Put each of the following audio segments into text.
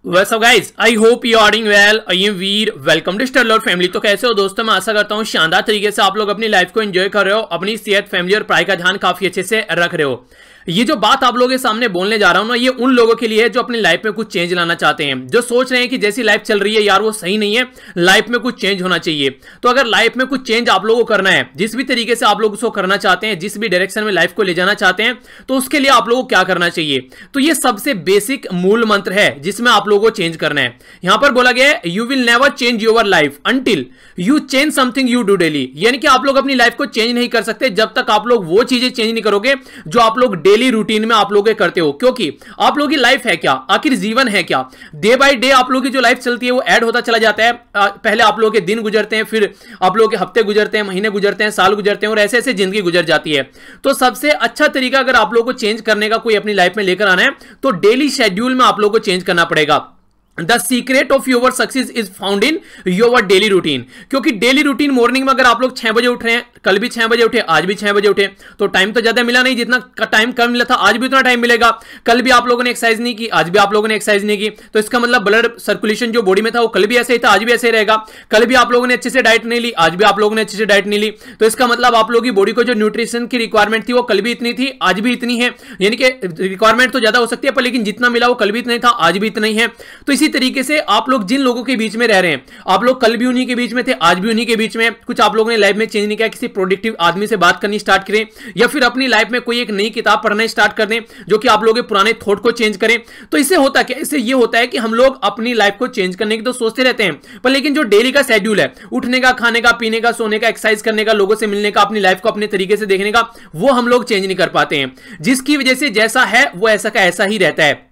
What's up guys? I hope you are doing well. I am Veer. Welcome to स्टरलर family. तो कैसे हो दोस्तों? मैं आशा करता हूँ शानदार तरीके से आप लोग अपनी लाइफ को एंजॉय कर रहे हो, अपनी सेहत, फैमिली और पढ़ाई का ध्यान काफी अच्छे से रख रहे हो। ये जो बात आप लोगों के सामने बोलने जा रहा हूं ना, ये उन लोगों के लिए है जो अपनी लाइफ में कुछ चेंज लाना चाहते हैं, जो सोच रहे हैं कि जैसी लाइफ चल रही है यार वो सही नहीं है, लाइफ में कुछ चेंज होना चाहिए। तो अगर लाइफ में कुछ चेंज आप लोगों को करना है, जिस भी तरीके से आप लोग उसको करना चाहते हैं, जिस भी डायरेक्शन में लाइफ को ले जाना चाहते हैं, तो उसके लिए आप लोगों को क्या करना चाहिए। तो ये सबसे बेसिक मूल मंत्र है जिसमें आप लोगों को चेंज करना है। यहां पर बोला गया है you will never change your life until you change something you do daily. यानी कि आप लोग अपनी लाइफ को चेंज नहीं कर सकते जब तक आप लोग वो चीजें चेंज नहीं करोगे जो आप लोग डेली रूटीन में आप लोग करते हो। क्योंकि आप लोगों की लाइफ है क्या, आखिर जीवन है क्या। डे बाय डे आप लोगों की जो लाइफ चलती है वो ऐड होता चला जाता है। पहले आप लोगों के दिन गुजरते हैं, फिर आप लोगों के हफ्ते गुजरते हैं, महीने गुजरते हैं, साल गुजरते हैं और ऐसे ऐसे जिंदगी गुजर जाती है। तो सबसे अच्छा तरीका अगर आप लोगों को चेंज करने का कोई अपनी लाइफ में लेकर आना है तो डेली शेड्यूल में आप लोगों को चेंज करना पड़ेगा। The secret of your success is found in your daily routine. क्योंकि डेली रूटीन मॉर्निंग में अगर आप लोग 6 बजे उठ रहे हैं, कल भी 6 बजे उठे, आज भी 6 बजे उठे, तो टाइम तो ज्यादा मिला नहीं, जितना टाइम कम मिला था आज भी उतना टाइम मिलेगा। कल भी आप लोगों ने एक्सरसाइज नहीं की, आज भी आप लोगों ने एक्सरसाइज नहीं की, तो इसका मतलब ब्लड सर्कुलेशन जो बॉडी में था वो कल भी ऐसे ही था, आज भी ऐसे ही रहेगा। कल भी आप लोगों ने अच्छे से डाइट नहीं ली, आज भी आप लोगों ने अच्छे से डाइट नहीं ली, तो इसका मतलब आप लोगों की बॉडी को जो न्यूट्रिशन की रिक्वायरमेंट थी वो कल भी इतनी थी, आज भी इतनी है। यानी कि रिक्वायरमेंट तो ज्यादा हो सकती है पर लेकिन जितना मिला वो कल भी इतना ही था, आज भी इतना ही है। तो इसी तरीके से आप लोग जिन लोगों के बीच में रह रहे हैं, आप लोग कल भी उन्हीं के बीच में थे, आज भी उन्हीं के बीच में। कुछ आप लोगों ने लाइफ में चेंज नहीं किया, किसी प्रोडक्टिव आदमी से बात करनी स्टार्ट करें या फिर अपनी लाइफ में कोई एक नई किताब पढ़ना स्टार्ट कर दें जो कि आप लोगों के पुराने थॉट को चेंज करें। तो इससे होता क्या, इससे ये होता है कि हम लोग अपनी लाइफ को चेंज करने की तो सोचते रहते हैं पर लेकिन जो डेली का शेड्यूल है, उठने का, खाने का, पीने का, सोने का, एक्सरसाइज करने का, लोगों से मिलने का, अपनी लाइफ को अपने तरीके से देखने का, वो हम लोग चेंज नहीं कर पाते हैं, जिसकी वजह से जैसा है वो ऐसा का ऐसा ही रहता है।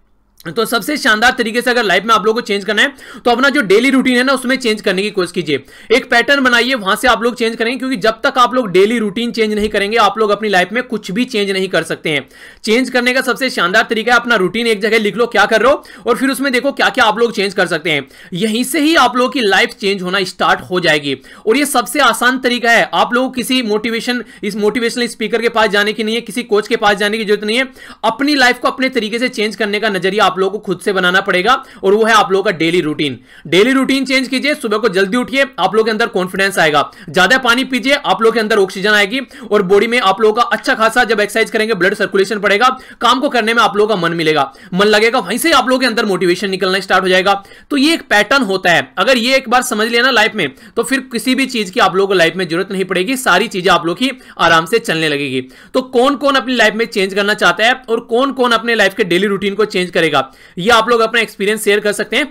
तो सबसे शानदार तरीके से अगर लाइफ में आप लोगों को चेंज करना है तो अपना जो डेली रूटीन है ना उसमें चेंज करने की कोशिश कीजिए। एक पैटर्न बनाइए, वहां से आप लोग चेंज करेंगे। क्योंकि जब तक आप लोग डेली रूटीन चेंज नहीं करेंगे आप लोग अपनी लाइफ में कुछ भी चेंज नहीं कर सकते हैं। चेंज करने का सबसे शानदार तरीका है अपना रूटीन एक जगह लिख लो क्या कर रहे हो और फिर उसमें देखो क्या क्या आप लोग चेंज कर सकते हैं। यहीं से ही आप लोगों की लाइफ चेंज होना स्टार्ट हो जाएगी। और ये सबसे आसान तरीका है। आप लोग किसी मोटिवेशनल स्पीकर के पास जाने की नहीं है, किसी कोच के पास जाने की जरूरत नहीं है। अपनी लाइफ को अपने तरीके से चेंज करने का नजरिया आप लोगों को खुद से बनाना पड़ेगा और वो है आप लोगों का daily routine. Daily routine change कीजिए, सुबह को जल्दी उठिए, आप लोगों के अंदर कॉन्फिडेंस आएगा। ज्यादा पानी पीजिए, आप लोगों के अंदर ऑक्सीजन आएगी और बॉडी में आप लोगों का अच्छा खासा, जब एक्सरसाइज करेंगे ब्लड सर्कुलेशन बढ़ेगा, काम को करने में आप लोगों का मन मिलेगा, मन लगेगा, वहीं से आप लोगों के अंदर मोटिवेशन निकलना स्टार्ट हो जाएगा। तो ये एक पैटर्न होता है। अगर ये एक बार समझ लिया ना लाइफ में, तो फिर किसी भी चीज की आप लोगों को लाइफ में जरूरत नहीं पड़ेगी, सारी चीजें आप लोगों की आराम से चलने लगेगी। तो कौन कौन अपनी लाइफ में चेंज करना चाहता है और कौन कौन अपने लाइफ के डेली रूटीन को चेंज करेगा, ये आप लोग अपना एक्सपीरियंस शेयर कर सकते हैं।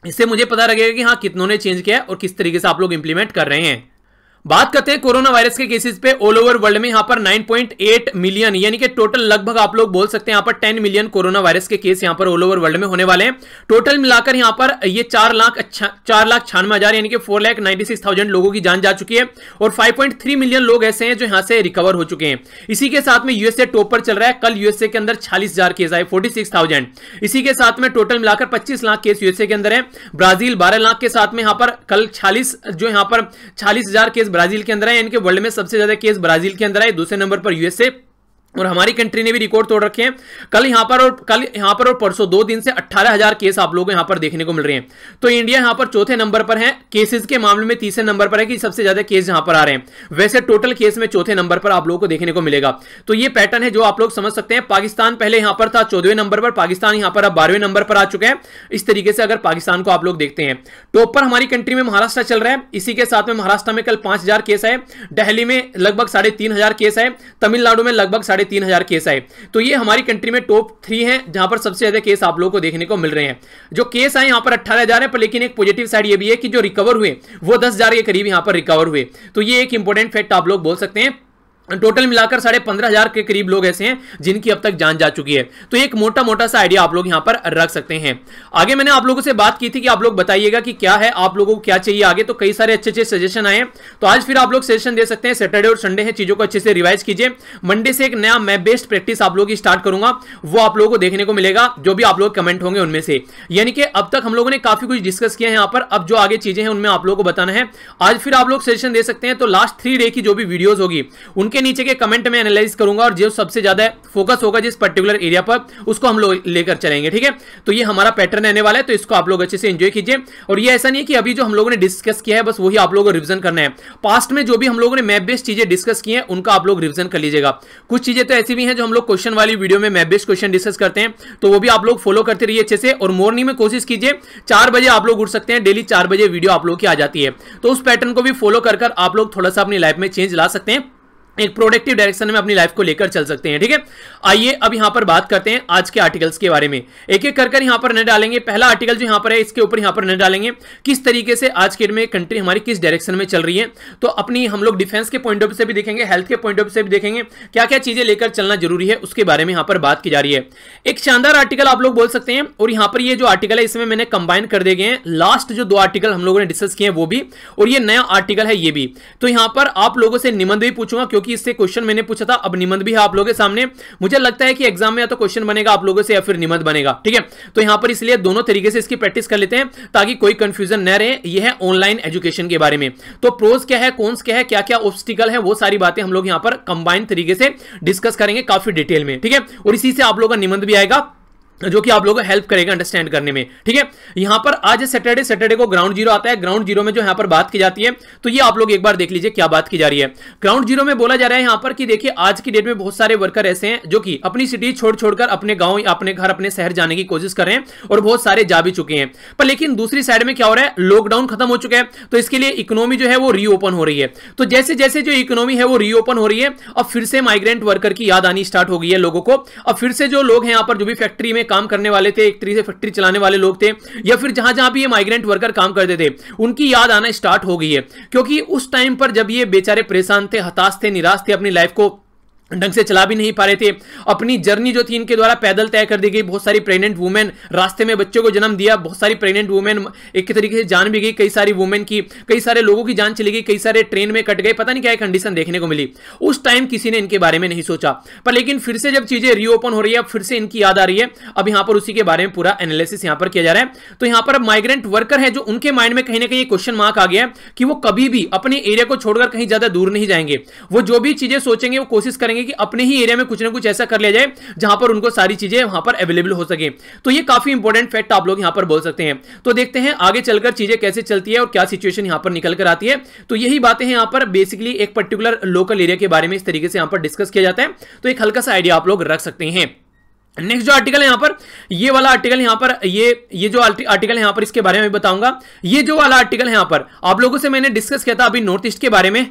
इससे मुझे पता लगेगा कि हाँ कितनों ने चेंज किया है और किस तरीके से आप लोग इंप्लीमेंट कर रहे हैं। बात करते हैं कोरोना वायरस के केसेस पे। ऑल ओवर वर्ल्ड में यहां पर 9.8 मिलियन यानी कि टोटल लगभग आप लोग बोल सकते हैं यहां पर 10 मिलियन कोरोना वायरस के केस यहां पर ऑल ओवर वर्ल्ड में होने वाले हैं। टोटल मिलाकर यहां पर ये 4,96,000 यानी कि 4,96,000 लोगों की जान जा चुकी है और 5.3 मिलियन लोग ऐसे हैं जो यहां से रिकवर हो चुके हैं। इसी के साथ में यूएसए टॉप पर चल रहा है। कल यूएसए के अंदर 46,000 केस आए, 46,000। इसी के साथ में टोटल मिलाकर 25 लाख केस यूएसए के अंदर है। ब्राजील 12 लाख के साथ में यहां पर कल 40,000 केस ब्राजील के अंदर है, यानी कि वर्ल्ड में सबसे ज्यादा केस ब्राजील के अंदर है। दूसरे नंबर पर यूएसए और हमारी कंट्री ने भी रिकॉर्ड तोड़ रखे हैं। कल यहां पर और परसों 2 दिन से 18,000 केस आप लोगों को यहां पर देखने को मिल रहे हैं। तो इंडिया यहां पर चौथे नंबर पर है, केसेस के मामले में तीसरे नंबर पर है कि सबसे ज्यादा केस यहां पर आ रहे हैं। वैसे टोटल केस में चौथे नंबर पर आप लोगों को देखने को मिलेगा। तो ये पैटर्न है जो आप लोग समझ सकते हैं। पाकिस्तान पहले यहां पर था 14वें नंबर पर, पाकिस्तान यहां पर अब 12वें नंबर पर आ चुका है। इस तरीके से अगर पाकिस्तान को आप लोग देखते हैं, टॉप पर हमारी कंट्री में महाराष्ट्र चल रहा है। इसी के साथ में महाराष्ट्र में कल 5,000 केस आए, दिल्ली में लगभग 3,500 केस आए, तमिलनाडु में लगभग 3,500 केस आए। तो ये हमारी कंट्री में टॉप 3 है जहां पर सबसे ज्यादा केस आप लोगों को देखने को मिल रहे हैं। जो केस आए यहां पर 18,000 है, पर लेकिन एक पॉजिटिव साइड ये भी है कि जो रिकवर हुए वो 10,000 के करीब यहां पर रिकवर हुए। तो ये एक इंपॉर्टेंट फैक्ट आप लोग बोल सकते हैं। टोटल मिलाकर 15,500 के करीब लोग ऐसे हैं जिनकी अब तक जान जा चुकी है। तो एक मोटा मोटा सा आइडिया आप लोग यहां पर रख सकते हैं। आगे मैंने आप लोगों से बात की थी कि आप लोग बताइएगा कि क्या है, आप लोगों को क्या चाहिए आगे। तो कई सारे अच्छे अच्छे सजेशन आए हैं, तो आज फिर आप लोग सजेशन दे सकते हैं। सैटरडे और संडे है, चीजों को अच्छे से रिवाइज कीजिए। मंडे से एक नया मैं बेस्ट प्रैक्टिस आप लोगों की स्टार्ट करूंगा, वो आप लोगों को देखने को मिलेगा, जो भी आप लोग कमेंट होंगे उनमें से। यानी कि अब तक हम लोगों ने काफी कुछ डिस्कस किया है यहां पर, अब जो आगे चीजें हैं उनमें आप लोगों को बताना है। आज फिर आप लोग सजेशन दे सकते हैं। तो लास्ट 3 डे की जो भी वीडियोज होगी उनके उनके नीचे के कमेंट में एनालाइज करूंगा और जो सबसे ज्यादा फोकस होगा जिस पर्टिकुलर एरिया पर, उसको हम लोग लेकर चलेंगे। ठीक है, तो ये हमारा पैटर्न रहने वाला है, तो इसको आप लोग अच्छे से एंजॉय कीजिए। और ये ऐसा नहीं है कि अभी जो हम लोगों ने डिस्कस किया है बस वही आप लोगों को रिवीजन करना है। पास्ट में जो भी हम लोगों ने मैप बेस्ड चीजें डिस्कस की हैं उनका आप लोग रिवीजन कर लीजिएगा। कुछ चीजें तो ऐसी भी हैं जो हम लोग क्वेश्चन वाली वीडियो में मैप बेस्ड क्वेश्चन डिस्कस करते हैं, तो वो भी आप लोग फॉलो करते रहिए अच्छे से। और मॉर्निंग में कोशिश कीजिए 4 बजे आप लोग उठ सकते हैं, डेली 4 बजे वीडियो आप लोग की आ जाती है, तो उस पैटर्न को भी फॉलो कर आप लोग थोड़ा सा अपनी लाइफ में चेंज ला सकते हैं, एक प्रोडक्टिव डायरेक्शन में अपनी लाइफ को लेकर चल सकते हैं। ठीक है, आइए अब यहां पर बात करते हैं आज के आर्टिकल्स के बारे में। एक एक कर यहां पर नजर डालेंगे। पहला आर्टिकल जो यहां पर है इसके ऊपर यहां पर नजर डालेंगे किस तरीके से आज के में कंट्री हमारी किस डायरेक्शन में चल रही है। तो अपनी हम लोग डिफेंस के पॉइंट ऑफ व्यू से भी देखेंगे, हेल्थ के पॉइंट ऑफ व्यू से भी देखेंगे, क्या क्या चीजें लेकर चलना जरूरी है उसके बारे में यहां पर बात की जा रही है। एक शानदार आर्टिकल आप लोग बोल सकते हैं। और यहां पर ये जो आर्टिकल है इसमें मैंने कंबाइन कर दिए गए हैं लास्ट जो 2 आर्टिकल हम लोगों ने डिस्कस किए हैं वो भी, और ये नया आर्टिकल है ये भी। तो यहां पर आप लोगों से निबंध भी पूछूंगा क्योंकि इससे क्वेश्चन मैंने पूछा था, अब निबंध भी है आप लोगों के सामने। मुझे लगता है कि एग्जाम में या तो क्वेश्चन बनेगा आप लोगों से या फिर निबंध बनेगा। ठीक है, तो यहां पर इसलिए दोनों तरीके से इसकी प्रैक्टिस कर लेते हैं ताकि कोई कंफ्यूजन न रहे। यह है ऑनलाइन एजुकेशन के बारे में, तो प्रोज क्या है, कॉन्स क्या है, क्या क्या ऑब्स्टिकल है, वो सारी बातें हम लोग यहां पर कंबाइन तरीके से डिस्कस करेंगे काफी डिटेल में। ठीक है, और इसी से आप लोगों का निबंध भी आएगा जो कि आप लोगों को हेल्प करेगा अंडरस्टैंड करने में। ठीक है, यहां पर आज सैटरडे को ग्राउंड जीरो आता है। ग्राउंड जीरो में जो यहां पर बात की जाती है तो ये आप लोग एक बार देख लीजिए क्या बात की जा रही है। ग्राउंड जीरो में बोला जा रहा है यहां पर कि देखिए आज की डेट में बहुत सारे वर्कर ऐसे हैं जो कि अपनी सिटी छोड़कर अपने गांव, अपने घर, अपने शहर जाने की कोशिश कर रहे हैं और बहुत सारे जा भी चुके हैं। पर लेकिन दूसरी साइड में क्या हो रहा है, लॉकडाउन खत्म हो चुका है, तो इसके लिए इकोनॉमी जो है वो रीओपन हो रही है। तो जैसे जैसे जो इकोनॉमी है वो रीओपन हो रही है, अब फिर से माइग्रेंट वर्कर की याद आनी स्टार्ट हो गई है लोगों को। अब फिर से जो लोग हैं यहां पर जो भी फैक्ट्री में काम करने वाले थे, एक तरीके से फैक्ट्री चलाने वाले लोग थे, या फिर जहां जहां भी ये माइग्रेंट वर्कर काम करते थे, उनकी याद आना स्टार्ट हो गई है। क्योंकि उस टाइम पर जब ये बेचारे परेशान थे, हताश थे, निराश थे, अपनी लाइफ को ढंग से चला भी नहीं पा रहे थे, अपनी जर्नी जो थी इनके द्वारा पैदल तय कर दी गई, बहुत सारी प्रेग्नेंट वुमेन रास्ते में बच्चों को जन्म दिया, बहुत सारी प्रेग्नेंट वुमेन एक तरीके से जान भी गई, कई सारी वुमेन की, कई सारे लोगों की जान चली गई, कई सारे ट्रेन में कट गए, पता नहीं क्या कंडीशन देखने को मिली। उस टाइम किसी ने इनके बारे में नहीं सोचा, पर लेकिन फिर से जब चीजें रीओपन हो रही है, फिर से इनकी याद आ रही है। अब यहां पर उसी के बारे में पूरा एनालिसिस यहां पर किया जा रहा है। तो यहां पर माइग्रेंट वर्कर है जो उनके माइंड में कहीं ना कहीं क्वेश्चन मार्क आ गया कि वो कभी भी अपने एरिया को छोड़कर कहीं ज्यादा दूर नहीं जाएंगे। वो जो भी चीजें सोचेंगे वो कोशिश करेंगे कि अपने ही एरिया में कुछ ना कुछ ऐसा कर लिया जाए जहां पर उनको सारी चीजें वहां पर अवेलेबल हो सके। तो ये काफी इंपॉर्टेंट फैक्ट आप लोग यहां पर बोल सकते हैं। तो देखते हैं आगे चलकर चीजें कैसे चलती है और क्या सिचुएशन यहां पर निकल कर आती है। तो यही बातें हैं यहां पर बेसिकली एक पर्टिकुलर लोकल एरिया के बारे में इस तरीके से यहां पर डिस्कस किया जाता है। तो एक हल्का सा आइडिया आप लोग रख सकते हैं। नेक्स्ट जो आर्टिकल है यहां पर, ये वाला आर्टिकल यहां पर, ये जो आर्टिकल है यहां पर इसके बारे में बताऊंगा। ये जो वाला आर्टिकल है यहां पर आप लोगों से मैंने डिस्कस किया था अभी नॉर्थ ईस्ट के बारे में।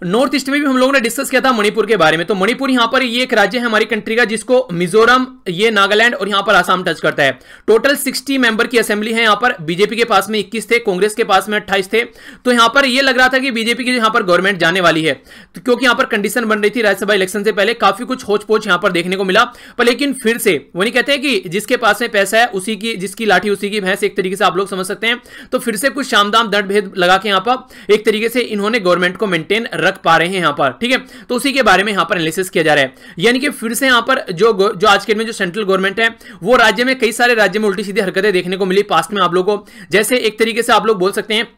नॉर्थ ईस्ट में भी हम लोगों ने डिस्कस किया था मणिपुर के बारे में। तो मणिपुर यहां पर ये एक राज्य है हमारी कंट्री का जिसको मिजोरम, ये नागालैंड और यहां पर आसाम टच करता है। टोटल 60 मेंबर की असेंबली है यहां पर। बीजेपी के पास में 21 थे, कांग्रेस के पास में 28 थे। तो यहां पर ये लग रहा था कि बीजेपी की यहां पर गवर्नमेंट जाने वाली है, तो क्योंकि यहां पर कंडीशन बन रही थी राज्यसभा इलेक्शन से पहले, काफी कुछ होच पोच यहां पर देखने को मिला। पर लेकिन फिर से वो नहीं कहते कि जिसके पास में पैसा है उसी की, जिसकी लाठी उसी की भैंस, एक तरीके से आप लोग समझ सकते हैं। तो फिर से कुछ शामदाम दंड भेद लगा के यहां पर एक तरीके से इन्होंने गवर्नमेंट को मेंटेन रख पा रहे हैं यहां पर। ठीक है, तो उसी के बारे में यहां पर एनालिसिस किया जा रहा है। यानी कि फिर से यहां पर जो आज के में जो सेंट्रल गवर्नमेंट है वो राज्य में कई सारे राज्य में उल्टी सीधी हरकतें देखने को मिली पास्ट में आप लोगों को। जैसे एक तरीके से आप लोग बोल सकते हैं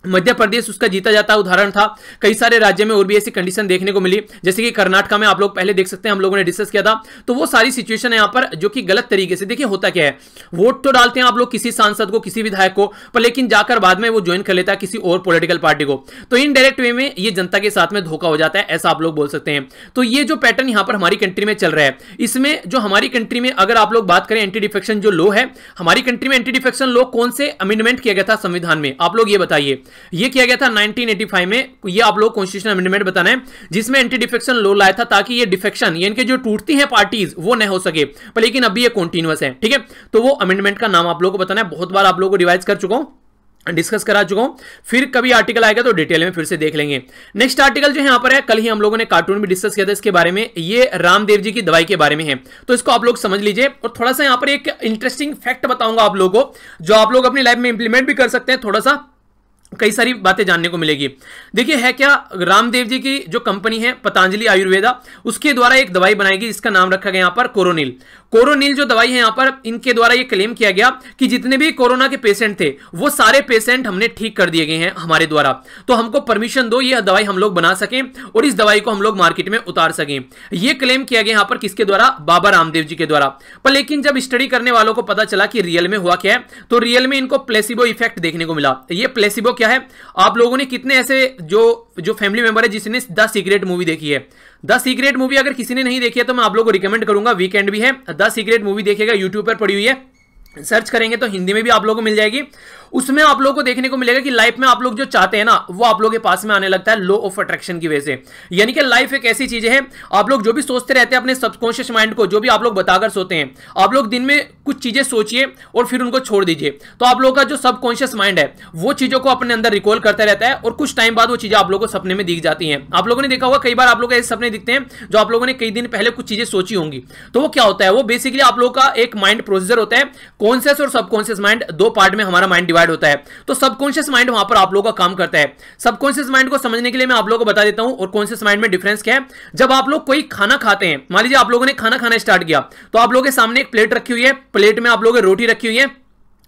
मध्य प्रदेश उसका जीता जाता उदाहरण था। कई सारे राज्य में और भी ऐसी कंडीशन देखने को मिली, जैसे कि कर्नाटक में आप लोग पहले देख सकते हैं, हम लोगों ने डिस्कस किया था। तो वो सारी सिचुएशन है यहाँ पर जो कि गलत तरीके से, देखिए होता क्या है, वोट तो डालते हैं आप लोग किसी सांसद को, किसी विधायक को, पर लेकिन जाकर बाद में वो ज्वाइन कर लेता है किसी और पॉलिटिकल पार्टी को। तो इनडायरेक्ट वे में ये जनता के साथ में धोखा हो जाता है, ऐसा आप लोग बोल सकते हैं। तो ये जो पैटर्न यहाँ पर हमारी कंट्री में चल रहा है, इसमें जो हमारी कंट्री में अगर आप लोग बात करें एंटी डिफेक्शन जो लॉ है हमारी कंट्री में, एंटी डिफेक्शन लॉ कौन से अमेंडमेंट किया गया था संविधान में, आप लोग ये बताइए। ये किया गया था 1985 में, ये आप लोग कॉन्स्टिट्यूशनल अमेंडमेंट बताना है जिसमें एंटी डिफेक्शन लॉ लाया था ताकि ये डिफेक्शन यानी कि जो टूटती हैं पार्टीज वो न हो सके, पर लेकिन अभी ये कॉन्टिन्यूअस है। ठीक है, तो वो अमेंडमेंट का नाम आप लोगों को बताना है। बहुत बार आप लोगों को रिवाइज कर चुका हूं, डिस्कस करा चुका हूं, फिर कभी आर्टिकल आएगा तो डिटेल में फिर से देख लेंगे। नेक्स्ट आर्टिकल जो यहां पर है, कल ही हम लोगों ने कार्टून भी डिस्कस किया था इसके बारे में, ये रामदेव जी की दवाई के बारे में है। तो इसको आप लोग समझ लीजिए और थोड़ा सा यहां पर एक इंटरेस्टिंग फैक्ट बताऊंगा आप लोगों को जो आप लोग अपनी लाइफ में इंप्लीमेंट भी कर सकते हैं, थोड़ा सा कई सारी बातें जानने को मिलेगी। देखिए है क्या, रामदेव जी की जो कंपनी है पतंजलि आयुर्वेदा, उसके द्वारा एक दवाई बनाएगी जिसका नाम रखा गया यहां पर कोरोनिल। कोरोनिल जो दवाई है यहां पर इनके द्वारा ये क्लेम किया गया कि जितने भी कोरोना के पेशेंट थे वो सारे पेशेंट हमने ठीक कर दिए गए हैं हमारे द्वारा, तो हमको परमिशन दो ये दवाई हम लोग बना सकें और इस दवाई को हम लोग मार्केट में उतार सकें। ये क्लेम किया गया यहां पर किसके द्वारा, बाबा रामदेव जी के द्वारा। पर लेकिन जब स्टडी करने वालों को पता चला कि रियल में हुआ क्या है, तो रियल में इनको प्लेसिबो इफेक्ट देखने को मिला। ये प्लेसिबो क्या है, आप लोगों ने कितने ऐसे जो फैमिली मेंबर है जिसने द सीक्रेट मूवी देखी है? द सीक्रेट मूवी अगर किसी ने नहीं देखी है तो मैं आप लोगों को रिकमेंड करूंगा, वीकेंड भी है, द सीक्रेट मूवी देखिएगा, यूट्यूब पर पड़ी हुई है, सर्च करेंगे तो हिंदी में भी आप लोगों को मिल जाएगी। उसमें आप लोगों को देखने को मिलेगा कि लाइफ में आप लोग जो चाहते हैं ना वो आप लोगों के पास में आने लगता है लॉ ऑफ अट्रैक्शन की वजह से। यानी कि लाइफ एक ऐसी चीज है, आप लोग जो भी सोचते रहते हैं अपने सबकॉन्शियस माइंड को, जो भी आप लोग बताकर सोते हैं, आप लोग दिन में कुछ चीजें सोचिए और फिर उनको छोड़ दीजिए, तो आप लोगों का जो सबकॉन्शियस माइंड है वो चीजों को अपने अंदर रिकॉल करता रहता है और कुछ टाइम बाद वो चीजें आप लोगों को सपने में दिख जाती हैं। आप लोगों ने देखा होगा कई बार आप लोगों को ऐसे सपने दिखते हैं जो आप लोगों ने कई दिन पहले कुछ चीजें सोची होंगी, तो वो क्या होता है, वो बेसिकली आप लोगों का एक माइंड प्रोसीजर होता है। कॉन्शियस और सबकॉन्शियस माइंड दो पार्ट में हमारा माइंड डिवाइड होता है, तो सबकॉन्शियस माइंड वहां पर आप लोगों का काम करता है। सबकॉन्शियस माइंड को समझने के लिए मैं आप लोगों को बता देता हूं और कॉन्शियस माइंड में डिफरेंस क्या है। जब आप लोग कोई खाना खाते हैं, मान लीजिए आप लोगों ने खाना खाना स्टार्ट किया, तो आप लोगों के सामने एक प्लेट रखी हुई है, प्लेट में आप लोगों की रोटी रखी हुई है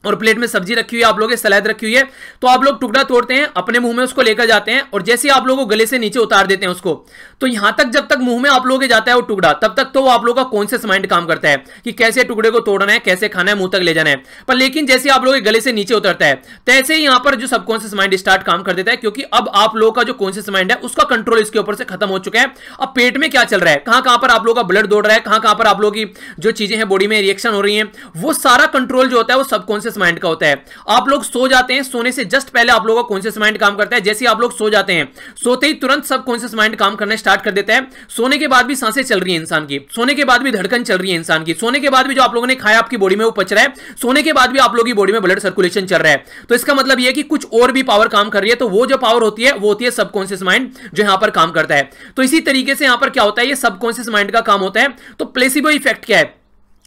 और प्लेट में सब्जी रखी हुई है, आप लोगों की सलाद रखी हुई है, तो आप लोग टुकड़ा तोड़ते हैं, अपने मुंह में उसको लेकर जाते हैं और जैसे आप लोगों को गले से नीचे उतार देते हैं उसको, तो यहां तक जब तक मुंह में आप लोगों के जाता है वो टुकड़ा, तब तक तो वो आप लोगों का कॉन्शियस माइंड काम करता है कि कैसे टुकड़े को तोड़ना है, कैसे खाना है, मुंह तक ले जाना है। पर लेकिन जैसे आप लोगों के गले से नीचे उतरता है तैसे ही यहां पर जो सबकॉन्शियस माइंड स्टार्ट काम कर देता है, क्योंकि अब आप लोगों का जो कॉन्शियस माइंड है उसका कंट्रोल इसके ऊपर से खत्म हो चुका है। अब पेट में क्या चल रहा है, कहां कहां पर आप लोगों का ब्लड दौड़ रहा है, कहां कहां पर आप लोगों की जो चीजें हैं बॉडी में रिएक्शन हो रही है, वो सारा कंट्रोल जो होता है वो सबकॉन्शियस माइंड का होता है। आप लोग सो जाते हैं, सोने से जस्ट पहले आप लोगों का कॉन्शियस माइंड काम करता है। जैसे आप लोग सो जाते हैं, सोते ही तुरंत सब कॉन्शियस माइंड काम करना स्टार्ट कर देता है। सोने के बाद भी सांसें चल रही है इंसान की, सोने के बाद भी धड़कन चल रही है इंसान की, सोने के बाद भी जो आप लोगों ने खाया आपकी बॉडी में वो पच रहा है, सोने के बाद भी आप लोगों की बॉडी में ब्लड सर्कुलेशन चल रहा है। तो इसका मतलब यह है कि कुछ और भी पावर काम कर रही है, तो वो जो पावर होती है वो होती है सबकॉन्शियस माइंड जो यहां पर काम करता है। तो इसी तरीके से यहां पर क्या होता है, ये सबकॉन्शियस माइंड का काम होता है। तो प्लेसिबो इफेक्ट क्या है?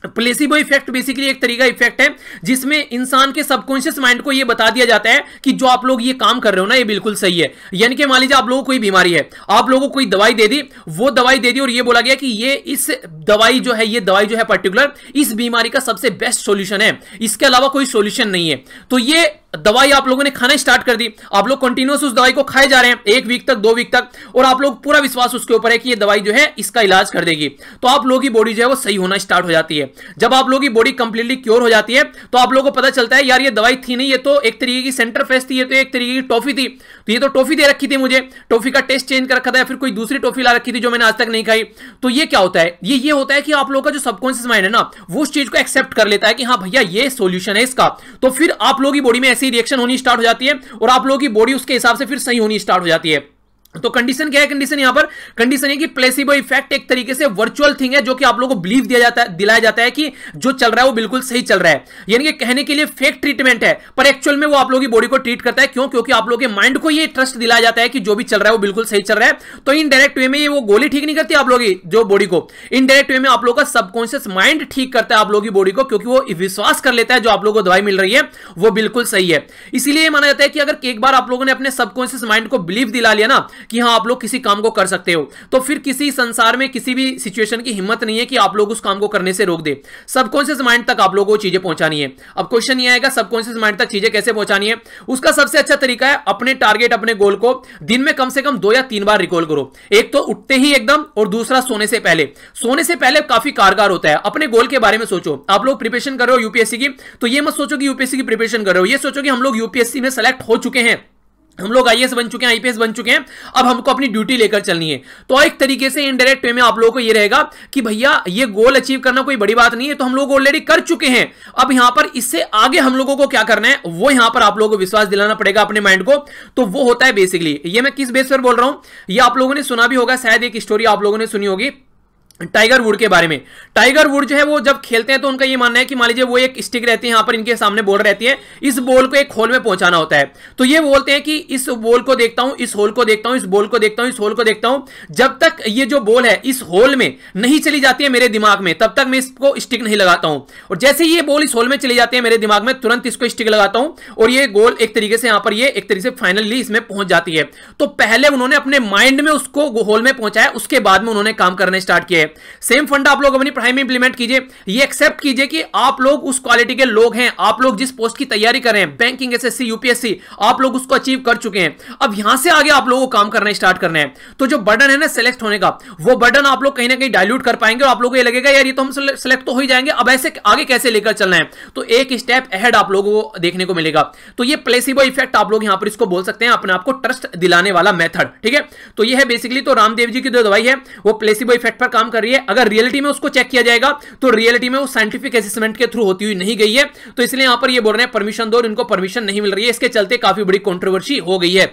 प्लेसिबो इफेक्ट बेसिकली एक तरीका इफेक्ट है जिसमें इंसान के सबकॉन्शियस माइंड को यह बता दिया जाता है कि जो आप लोग ये काम कर रहे हो ना ये बिल्कुल सही है। यानी कि मान लीजिए आप लोगों को कोई बीमारी है, आप लोगों को कोई दवाई दे दी, वो दवाई दे दी और ये बोला गया कि ये इस दवाई जो है, ये दवाई जो है पर्टिकुलर इस बीमारी का सबसे बेस्ट सॉल्यूशन है, इसके अलावा कोई सॉल्यूशन नहीं है। तो ये दवाई आप लोगों ने खाना स्टार्ट कर दी, आप लोग कंटिन्यूअस उस दवाई को खाए जा रहे हैं 1 वीक तक, 2 वीक तक, और आप लोग पूरा विश्वास उसके ऊपर है कि ये दवाई जो है इसका इलाज कर देगी। तो आप लोगों की बॉडी जो है वो सही होना स्टार्ट हो जाती है। जब आप लोगों की बॉडी कंप्लीटली क्योर हो जाती है तो आप लोगों को पता चलता है यार ये दवाई थी नहीं, ये तो एक तरीके की सेंटर फेस थी, ये तो एक तरीके की टॉफी थी, तो ये तो टॉफी दे रखी थी मुझे, टॉफी का टेस्ट चेंज कर रखा था या फिर कोई दूसरी टॉफी ला रखी थी जो मैंने आज तक नहीं खाई। तो ये क्या होता है, ये होता है कि आप लोगों का जो सबकॉन्शियस माइंड है ना वो उस चीज को एक्सेप्ट कर लेता है कि हाँ भैया ये सॉल्यूशन है इसका। तो फिर आप लोगों की बॉडी में ऐसी रिएक्शन होनी स्टार्ट हो जाती है और आप लोगों की बॉडी उसके हिसाब से फिर सही होनी स्टार्ट हो जाती है। तो कंडीशन क्या है, कंडीशन यहां पर कंडीशन है कि प्लेसिबो इफेक्ट एक तरीके से वर्चुअल थिंग है जो कि आप लोगों को बिलीव दिलाया जाता है कि जो चल रहा है वो बिल्कुल सही चल रहा है। यानी कि कहने के लिए फेक ट्रीटमेंट है पर एक्चुअल में वो आप लोगों की बॉडी को ट्रीट करता है। क्यों? क्योंकि आप लोगों के माइंड को ये ट्रस्ट दिलाया जाता है कि जो भी चल रहा है वो बिल्कुल सही चल रहा है। तो इनडायरेक्ट वे में ये वो गोली ठीक नहीं करती आप लोगों की जो बॉडी को, इनडायरेक्ट वे में आप लोगों का सबकॉन्शियस माइंड ठीक करता है आप लोगों की बॉडी को, क्योंकि वो विश्वास कर लेता है जो आप लोगों को दवाई मिल रही है वो बिल्कुल सही है। इसीलिए माना जाता है कि अगर एक बार आप लोगों ने अपने सबकॉन्शियस माइंड को बिलीव दिला लिया ना कि हाँ आप लोग किसी काम को कर सकते हो, तो फिर किसी संसार में किसी भी सिचुएशन की हिम्मत नहीं है कि आप लोग उस काम को करने से रोक दे। सबकॉन्शियस माइंड तक आप लोगों को चीजें पहुंचानी है। अब क्वेश्चन ये आएगा सबकॉन्शियस माइंड तक चीजें कैसे पहुंचानी है। उसका सबसे अच्छा तरीका है अपने टारगेट, अपने गोल को दिन में कम से कम 2 या 3 बार रिकॉल करो। एक तो उठते ही एकदम, और दूसरा सोने से पहले। सोने से पहले काफी कारगर होता है। अपने गोल के बारे में सोचो। आप लोग प्रिपरेशन कर रहे हो यूपीएससी की, तो ये मत सोचो कि यूपीएससी की प्रिपरेशन कर रहे हो, ये सोचो कि हम लोग यूपीएससी में सेलेक्ट हो चुके हैं, हम लोग आईएएस बन चुके हैं, आईपीएस बन चुके हैं, अब हमको अपनी ड्यूटी लेकर चलनी है। तो एक तरीके से इनडायरेक्ट वे में आप लोगों को ये रहेगा कि भैया ये गोल अचीव करना कोई बड़ी बात नहीं है, तो हम लोग ऑलरेडी कर चुके हैं। अब यहां पर इससे आगे हम लोगों को क्या करना है वो यहां पर आप लोगों को विश्वास दिलाना पड़ेगा अपने माइंड को। तो वो होता है बेसिकली, ये मैं किस बेस पर बोल रहा हूं, ये आप लोगों ने सुना भी होगा, शायद एक स्टोरी आप लोगों ने सुनी होगी। टाइगर वुड के बारे में। टाइगर वुड जो है वो जब खेलते हैं तो उनका ये मानना है कि मान लीजिए वो एक स्टिक रहती है, यहां पर इनके सामने बॉल रहती है, इस बॉल को एक होल में पहुंचाना होता है। तो ये बोलते हैं कि इस बॉल को देखता हूं, इस होल को देखता हूं, इस बॉल को देखता हूं, इस होल को देखता हूं, जब तक ये जो बॉल है इस होल में नहीं चली जाती है मेरे दिमाग में, तब तक मैं इसको स्टिक नहीं लगाता हूं। और जैसे ये बॉल इस होल में चली जाती है मेरे दिमाग में, तुरंत इसको स्टिक लगाता हूं और ये गोल एक तरीके से यहां पर ये एक तरीके से फाइनली इसमें पहुंच जाती है। तो पहले उन्होंने अपने माइंड में उसको होल में पहुंचाया, उसके बाद में उन्होंने काम करना स्टार्ट किया है। सेम फंड आप लोग अपनी पढ़ाई में इंप्लीमेंट कीजिए। ये एक्सेप्ट कीजिए कि आप लोग उस क्वालिटी के लोग हैं, आप लोग जिस पोस्ट की तैयारी कर रहे हैं, बैंकिंग, एसएससी, यूपीएससी, आप लोग उसको अचीव कर चुके हैं। अब यहां से आगे आप लोगों को काम करना स्टार्ट करना है। तो जो बर्डन है ना सिलेक्ट होने का, वो बर्डन आप लोग कहीं ना कहीं डाइल्यूट कर पाएंगे और आप लोगों को ये लगेगा यार ये तो हम सिलेक्ट तो हो ही जाएंगे, अब ऐसे आगे कैसे लेकर चलना है। तो एक स्टेप अहेड आप लोगों को देखने को मिलेगा। तो ये प्लेसिबो इफेक्ट आप लोग यहां पर इसको बोल सकते हैं, अपने आप को ट्रस्ट दिलाने वाला मेथड। ठीक है, तो ये है बेसिकली तो रामदेव जी की जो दवाई है वो प्लेसिबो इफेक्ट पर काम कर रही है। अगर रियलिटी में उसको चेक किया जाएगा तो रियलिटी में वो साइंटिफिक असेसमेंट के थ्रू होती हुई नहीं गई है। तो इसलिए यहां पर ये बोल रहे हैं परमिशन दो, इनको परमिशन नहीं मिल रही है। इसके चलते काफी बड़ी कंट्रोवर्सी हो गई है।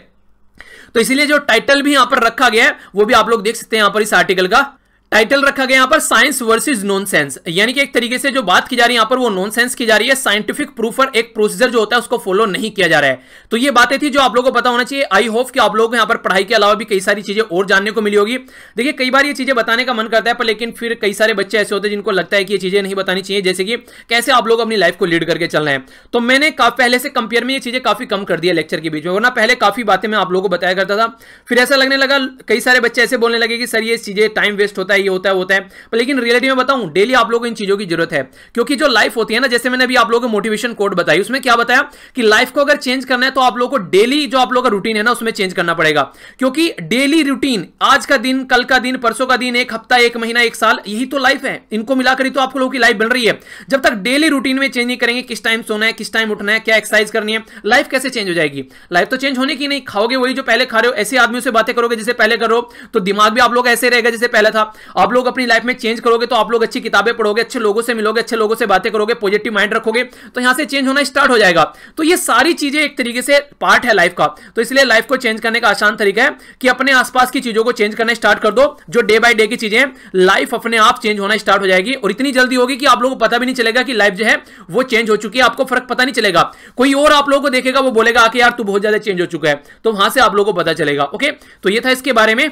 तो इसलिए जो टाइटल भी यहां पर रखा गया है वो भी आप लोग देख सकते हैं। यहां पर इस आर्टिकल का टाइटल रखा गया यहां पर साइंस वर्सेस नॉनसेंस, यानी कि एक तरीके से जो बात की जा रही है यहां पर वो नॉनसेंस की जा रही है। साइंटिफिक प्रूफ और एक प्रोसीजर जो होता है उसको फॉलो नहीं किया जा रहा है। तो ये बातें थी जो आप लोगों को पता होना चाहिए। आई होप कि आप लोगों को यहां पर पढ़ाई के अलावा भी कई सारी चीजें और जानने को मिली होगी। देखिए कई बार ये चीजें बताने का मन करता है, पर लेकिन फिर कई सारे बच्चे ऐसे होते हैं जिनको लगता है कि ये चीजें नहीं बतानी चाहिए, जैसे कि कैसे आप लोग अपनी लाइफ को लीड करके चलना है। तो मैंने पहले से कंपेयर में ये चीजें काफी कम कर दिया लेक्चर के बीच में, वरना पहले काफी बातें मैं आप लोगों को बताया करता था। फिर ऐसा लगने लगा, कई सारे बच्चे ऐसे बोलने लगे कि सर ये चीजें टाइम वेस्ट होता है, ये होता है होता है। लेकिन रियलिटी में बताऊं, डेली आप लोगों को इन चीजों की जरूरत है। क्योंकि जो लाइफ होती है ना, जैसे मैंने अभी आप लोगों को मोटिवेशन कोड बताई, उसमें क्या बताया कि लाइफ को अगर चेंज करना है तो आप लोगों को डेली जो आप लोगों का रूटीन है ना उसमें चेंज करना पड़ेगा। क्योंकि डेली रूटीन, आज का दिन, कल का दिन, परसों का दिन, एक हफ्ता, एक महीना, एक साल, यही तो लाइफ है। इनको मिलाकर ही तो आप लोगों की लाइफ बन रही है। जब तक डेली रूटीन में चेंज नहीं करेंगे, किस टाइम सोना है, किस टाइम उठना है, क्या एक्सरसाइज करनी है, लाइफ कैसे चेंज हो जाएगी। लाइफ तो चेंज होने की नहीं, खाओगे वही जो पहले खा रहे हो, ऐसे आदमियों से बातें करोगे जैसे पहले करो तो दिमाग भी आप लोग ऐसे रहेगा जैसे पहले था। आप लोग अपनी लाइफ में चेंज करोगे तो आप लोग अच्छी किताबें पढ़ोगे, अच्छे लोगों से मिलोगे, अच्छे लोगों से बातें करोगे, पॉजिटिव माइंड रखोगे, तो यहां से चेंज होना स्टार्ट हो जाएगा। तो ये सारी चीजें एक तरीके से पार्ट है लाइफ का। तो इसलिए लाइफ को चेंज करने का आसान तरीका है कि अपने आसपास की चीजों को चेंज करना स्टार्ट कर दो। जो डे बाय डे की चीजें हैं, लाइफ अपने आप चेंज होना स्टार्ट हो जाएगी और इतनी जल्दी होगी कि आप लोगों को पता भी नहीं चलेगा कि लाइफ जो है वो चेंज हो चुकी है। आपको फर्क पता नहीं चलेगा। कोई और आप लोगों को देखेगा, वो बोलेगा कि यार तू बहुत ज्यादा चेंज हो चुका है, तो वहां से आप लोगों को पता चलेगा। ओके, तो ये था इसके बारे में।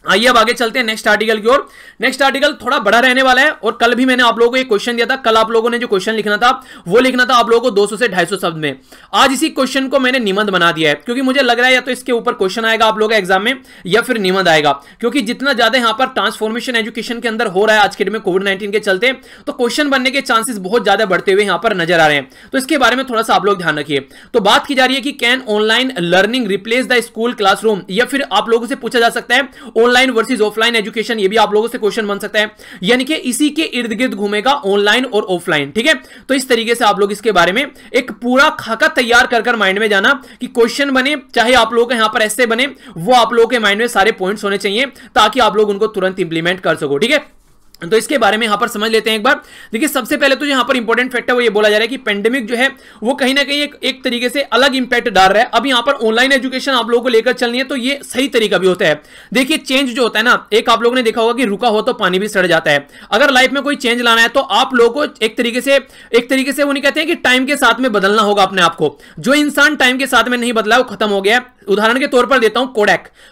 आइए अब आगे चलते हैं नेक्स्ट आर्टिकल की ओर। नेक्स्ट आर्टिकल थोड़ा बड़ा रहने वाला है और कल भी मैंने आप लोगों को एक क्वेश्चन दिया था। कल आप लोगों ने जो क्वेश्चन लिखना था वो लिखना था आप लोगों को 200 से 250 शब्द में। आज इसी क्वेश्चन को मैंने निबंध बना दिया है, क्योंकि मुझे लग रहा है या तो इसके ऊपर क्वेश्चन आएगा आप लोगों के एग्जाम में या फिर निबंध आएगा। क्योंकि जितना ज्यादा यहां पर ट्रांसफॉर्मेशन एजुकेशन के अंदर हो रहा है आज के डेट में कोविड-19 के चलते, तो क्वेश्चन बनने के चांसेस बहुत ज्यादा बढ़ते हुए यहां पर नजर आ रहे हैं। तो इसके बारे में थोड़ा सा आप लोग ध्यान रखिए। तो बात की जा रही है कि can online learning replace the school classroom, या फिर आप लोगों से पूछा जा सकता है ऑनलाइन वर्सेस ऑफलाइन एजुकेशन। ये भी आप लोगों से क्वेश्चन बन सकता है, यानी कि इसी के इर्द गिर्द घूमेगा ऑनलाइन और ऑफलाइन। ठीक है, तो इस तरीके से आप लोग इसके बारे में एक पूरा खाका तैयार कर माइंड में जाना कि क्वेश्चन बने, चाहे आप लोगों के यहां पर ऐसे बने, वो आप लोगों के माइंड में सारे पॉइंट्स होने चाहिए ताकि आप लोग उनको तुरंत इंप्लीमेंट कर सको। ठीक है, तो इसके बारे में यहां पर समझ लेते हैं एक बार। देखिए सबसे पहले तो यहां पर इंपॉर्टेंट फैक्ट है वो ये बोला जा रहा है कि पेंडेमिक जो है वो कहीं ना कहीं एक तरीके से अलग इंपैक्ट डाल रहा है। अब यहां पर ऑनलाइन एजुकेशन आप लोगों को लेकर चलनी है तो ये सही तरीका भी होता है। देखिए चेंज जो होता है ना, एक आप लोगों ने देखा होगा कि रुका हो तो पानी भी सड़ जाता है। अगर लाइफ में कोई चेंज लाना है तो आप लोगों को एक तरीके से वो नहीं कहते हैं कि टाइम के साथ में बदलना होगा अपने आप को। जो इंसान टाइम के साथ में नहीं बदला वो खत्म हो गया। उदाहरण के तौर पर देता हूं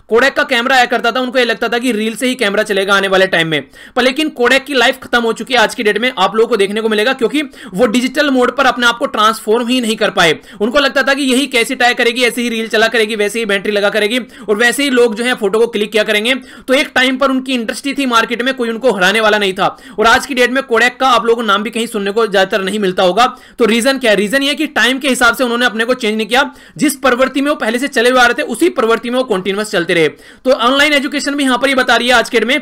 कोडेक का कैमरा आया करता था, उनको ये लगता था कि रील से ही कैमरा चलेगा आने वाले टाइम में, पर लेकिन कोडेक की लाइफ खत्म हो चुकी है आज की डेट में। आप लोगों को देखने को मिलेगा क्योंकि वो डिजिटल मोड पर अपने आप को ट्रांसफॉर्म ही नहीं कर पाए। उनको लगता था कि यही कैसेट आया करेगी, ऐसे ही रील चला करेगी, वैसे ही बैटरी लगा करेगी और वैसे ही लोग जो है फोटो को क्लिक किया करेंगे। तो एक टाइम पर उनकी इंडस्ट्री थी मार्केट में, कोई उनको हराने वाला नहीं था। और आज की डेट में कोडेक का आप लोगों को नाम भी कहीं सुनने को ज्यादातर नहीं मिलता होगा। तो रीजन क्या है? रीजन ये कि टाइम के हिसाब से उन्होंने अपने को चेंज नहीं किया। जिस प्रवृत्ति में वो पहले से चले हुए आ रहे थे उसी प्रवृत्ति में वो कंटीन्यूअस चलते रहे। तो ऑनलाइन एजुकेशन भी यहां पर ये बता रही है आज के डेट में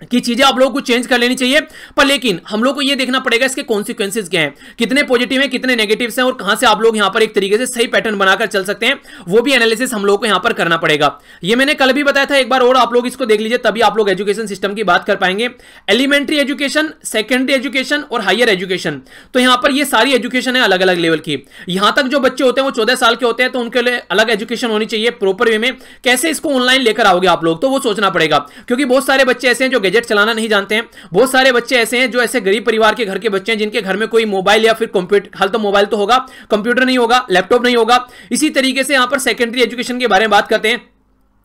कि चीजें आप लोगों को चेंज कर लेनी चाहिए, पर लेकिन हम लोग को यह देखना पड़ेगा इसके कॉन्सिक्वेंसेस क्या हैं, कितने पॉजिटिव हैं, कितने नेगेटिव्स हैं और कहां से आप लोग यहां पर एक तरीके से सही पैटर्न बनाकर चल सकते हैं, वो भी एनालिसिस हम लोग को यहां पर करना पड़ेगा। ये मैंने कल भी बताया था, एक बार और आप लोग इसको देख लीजिए, तभी आप लोग एजुकेशन सिस्टम की बात कर पाएंगे। एलिमेंट्री एजुकेशन, सेकेंडरी एजुकेशन और हायर एजुकेशन। तो यहां पर ये सारी एजुकेशन है अलग अलग लेवल की। यहां तक जो बच्चे होते हैं वो 14 साल के होते हैं, तो उनके लिए अलग एजुकेशन होनी चाहिए प्रॉपर वे में। कैसे इसको ऑनलाइन लेकर आओगे आप लोग, तो वो सोचना पड़ेगा, क्योंकि बहुत सारे बच्चे ऐसे हैं जो गैजेट चलाना नहीं जानते हैं। बहुत सारे बच्चे ऐसे हैं जो ऐसे गरीब परिवार के घर के बच्चे हैं जिनके घर में कोई मोबाइल या फिर कंप्यूटर, हाल तो मोबाइल तो होगा, कंप्यूटर नहीं होगा, लैपटॉप नहीं होगा। इसी तरीके से यहां पर सेकेंडरी एजुकेशन के बारे में बात करते हैं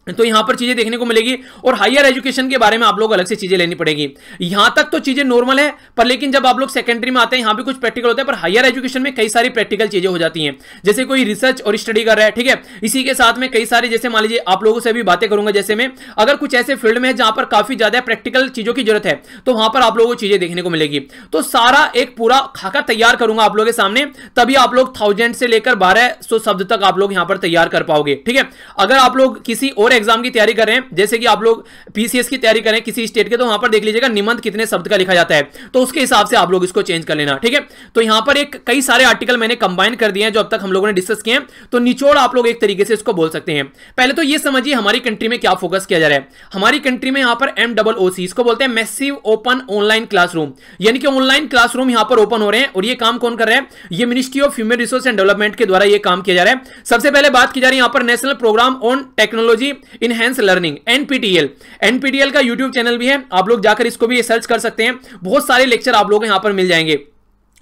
तो यहां पर चीजें देखने को मिलेगी, और हायर एजुकेशन के बारे में आप लोग अलग से चीजें लेनी पड़ेगी। यहां तक तो चीजें नॉर्मल है, पर लेकिन जब आप लोग सेकेंडरी में आते हैं यहां भी कुछ प्रैक्टिकल होता है, पर हायर एजुकेशन में कई सारी प्रैक्टिकल चीजें हो जाती हैं। जैसे कोई रिसर्च और स्टडी कर रहा है, ठीक है, इसी के साथ में कई सारे, जैसे मान लीजिए आप लोगों से भी बातें करूंगा, जैसे में अगर कुछ ऐसे फील्ड में है जहां पर काफी ज्यादा प्रैक्टिकल चीजों की जरूरत है तो वहां पर आप लोगों को चीजें देखने को मिलेगी। तो सारा एक पूरा खाका तैयार करूंगा आप लोगों के सामने, तभी आप लोग 1000 से लेकर 1200 शब्द तक आप लोग यहां पर तैयार कर पाओगे। ठीक है, अगर आप लोग किसी और एग्जाम की तैयारी कर रहे हैं, जैसे कि आप लोग पीसीएस की तैयारी करें किसी स्टेट के, तो वहां पर देख लीजिएगा निबंध कितने शब्द का लिखा जाता है, तो उसके हिसाब से आप लोग इसको चेंज कर लेना। ठीक है, तो यहां पर एक कई सारे आर्टिकल मैंने कंबाइन कर दिए हैं जो अब तक हम लोगों ने डिस्कस किए हैं, तो निचोड़ आप लोग एक तरीके से इसको बोल सकते हैं। पहले तो ये समझिए हमारी कंट्री में क्या फोकस किया जा रहा है। हमारी कंट्री में यहां पर MOOC, इसको बोलते हैं मैसिव ओपन ऑनलाइन क्लासरूम, यानी कि ऑनलाइन क्लासरूम यहां पर ओपन हो रहे हैं। और ये काम कौन कर रहा है? ये ministry of human resource and development के द्वारा ये काम किया जा रहा है। सबसे पहले बात की जा रही है यहां पर national programme on technology enhance learning, NPTEL का यूट्यूब चैनल भी है, आप लोग जाकर इसको भी सर्च कर सकते हैं। बहुत सारे लेक्चर आप लोग यहां पर मिल जाएंगे,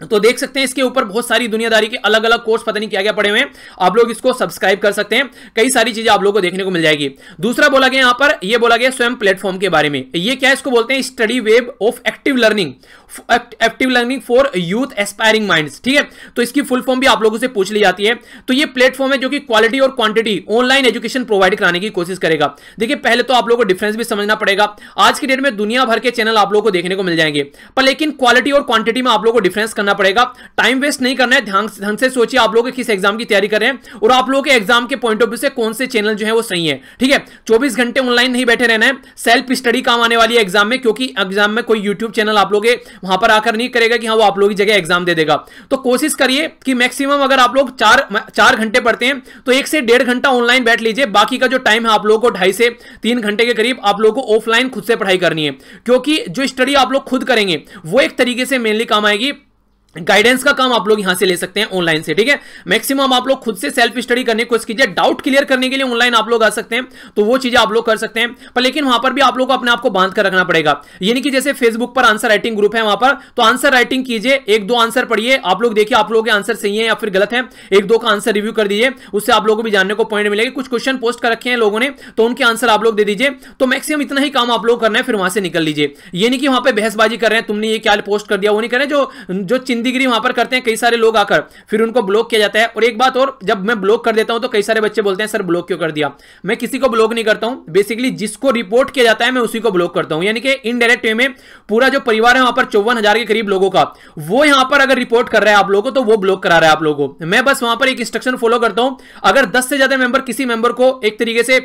तो देख सकते हैं इसके ऊपर बहुत सारी दुनियादारी के अलग अलग कोर्स पता नहीं क्या क्या पड़े हुए हैं, आप लोग इसको सब्सक्राइब कर सकते हैं, कई सारी चीजें आप लोगों को देखने को मिल जाएगी। दूसरा बोला गया यहां पर, ये बोला गया स्वयं प्लेटफॉर्म के बारे में। ये क्या है? इसको बोलते हैं study web of active learning for youth aspiring minds. ठीक है, तो इसकी फुल फॉर्म भी आप लोगों से पूछ ली जाती है। तो ये प्लेटफॉर्म है जो कि क्वालिटी और क्वांटिटी ऑनलाइन एजुकेशन प्रोवाइड कराने की कोशिश करेगा। देखिए पहले तो आप लोगों को डिफरेंस भी समझना पड़ेगा। आज की डेट में दुनिया भर के चैनल आप लोगों को देखने को मिल जाएंगे, पर लेकिन क्वालिटी और क्वांटिटी में आप लोगों को डिफरेंस करना पड़ेगा। टाइम वेस्ट नहीं करना है, ढंग से सोचिए आप लोग किस एग्जाम की तैयारी कर रहे हैं और आप लोगों के एग्जाम के पॉइंट ऑफ व्यू से कौन से चैनल जो है वो सही है। ठीक है, 24 घंटे ऑनलाइन नहीं बैठे रहना है, सेल्फ स्टडी काम आने वाली है एग्जाम में, क्योंकि एग्जाम में कोई यूट्यूब चैनल आप लोग वहां पर आकर नहीं करेगा कि हाँ वो आप लोगों की जगह एग्जाम दे देगा। तो कोशिश करिए कि मैक्सिमम अगर आप लोग 4 घंटे पढ़ते हैं तो 1 से 1.5 घंटा ऑनलाइन बैठ लीजिए, बाकी का जो टाइम है आप लोगों को 2.5 से 3 घंटे के करीब आप लोगों को ऑफलाइन खुद से पढ़ाई करनी है, क्योंकि जो स्टडी आप लोग खुद करेंगे वो एक तरीके से मेनली काम आएगी। गाइडेंस का काम आप लोग यहां से ले सकते हैं ऑनलाइन से। ठीक है, मैक्सिमम आप लोग खुद से सेल्फ स्टडी करने की कोशिश कीजिए, डाउट क्लियर करने के लिए ऑनलाइन आप लोग आ सकते हैं, तो वो चीजें आप लोग कर सकते हैं, पर लेकिन वहां पर भी आप लोग को अपने आप को बांध कर रखना पड़ेगा। यानी कि जैसे फेसबुक पर आंसर राइटिंग ग्रुप है, वहां पर तो आंसर राइटिंग कीजिए, 1-2 आंसर पढ़िए, आप लोग देखिए आप लोगों के आंसर सही है या फिर गलत है, 1-2 का आंसर रिव्यू कर दीजिए, उससे आप लोगों को भी जानने को पॉइंट मिलेगा। कुछ क्वेश्चन पोस्ट कर रखे हैं लोगों ने तो उनके आंसर आप लोग दे दीजिए, तो मैक्सिमम इतना ही काम आप लोग करना है, फिर वहां से निकल लीजिए। ये नहीं कि वहां पर बहसबाजी कर रहे हैं, तुमने ये क्या पोस्ट कर दिया, वो नहीं कर रहे। जो चिंदीगिरी वहां पर करते हैं कई सारे लोग आकर, फिर उनको ब्लॉक किया जाता है। और एक बात और, जब मैं ब्लॉक कर देता हूं तो कई सारे बच्चे बोलते हैं सर ब्लॉक क्यों कर दिया। मैं किसी को ब्लॉक नहीं करता हूं, बेसिकली जिसको रिपोर्ट किया जाता है मैं उसी को ब्लॉक करता हूं। यानी कि इनडायरेक्ट वे में पूरा जो परिवार है वहां पर 54,000 के करीब लोगों का, वो यहां पर अगर रिपोर्ट कर रहा है आप लोगों को तो वो ब्लॉक करा रहा है आप लोगों को। मैं बस वहां पर एक इंस्ट्रक्शन फॉलो करता हूं, अगर 10 से ज्यादा मेंबर किसी मेंबर को एक तरीके से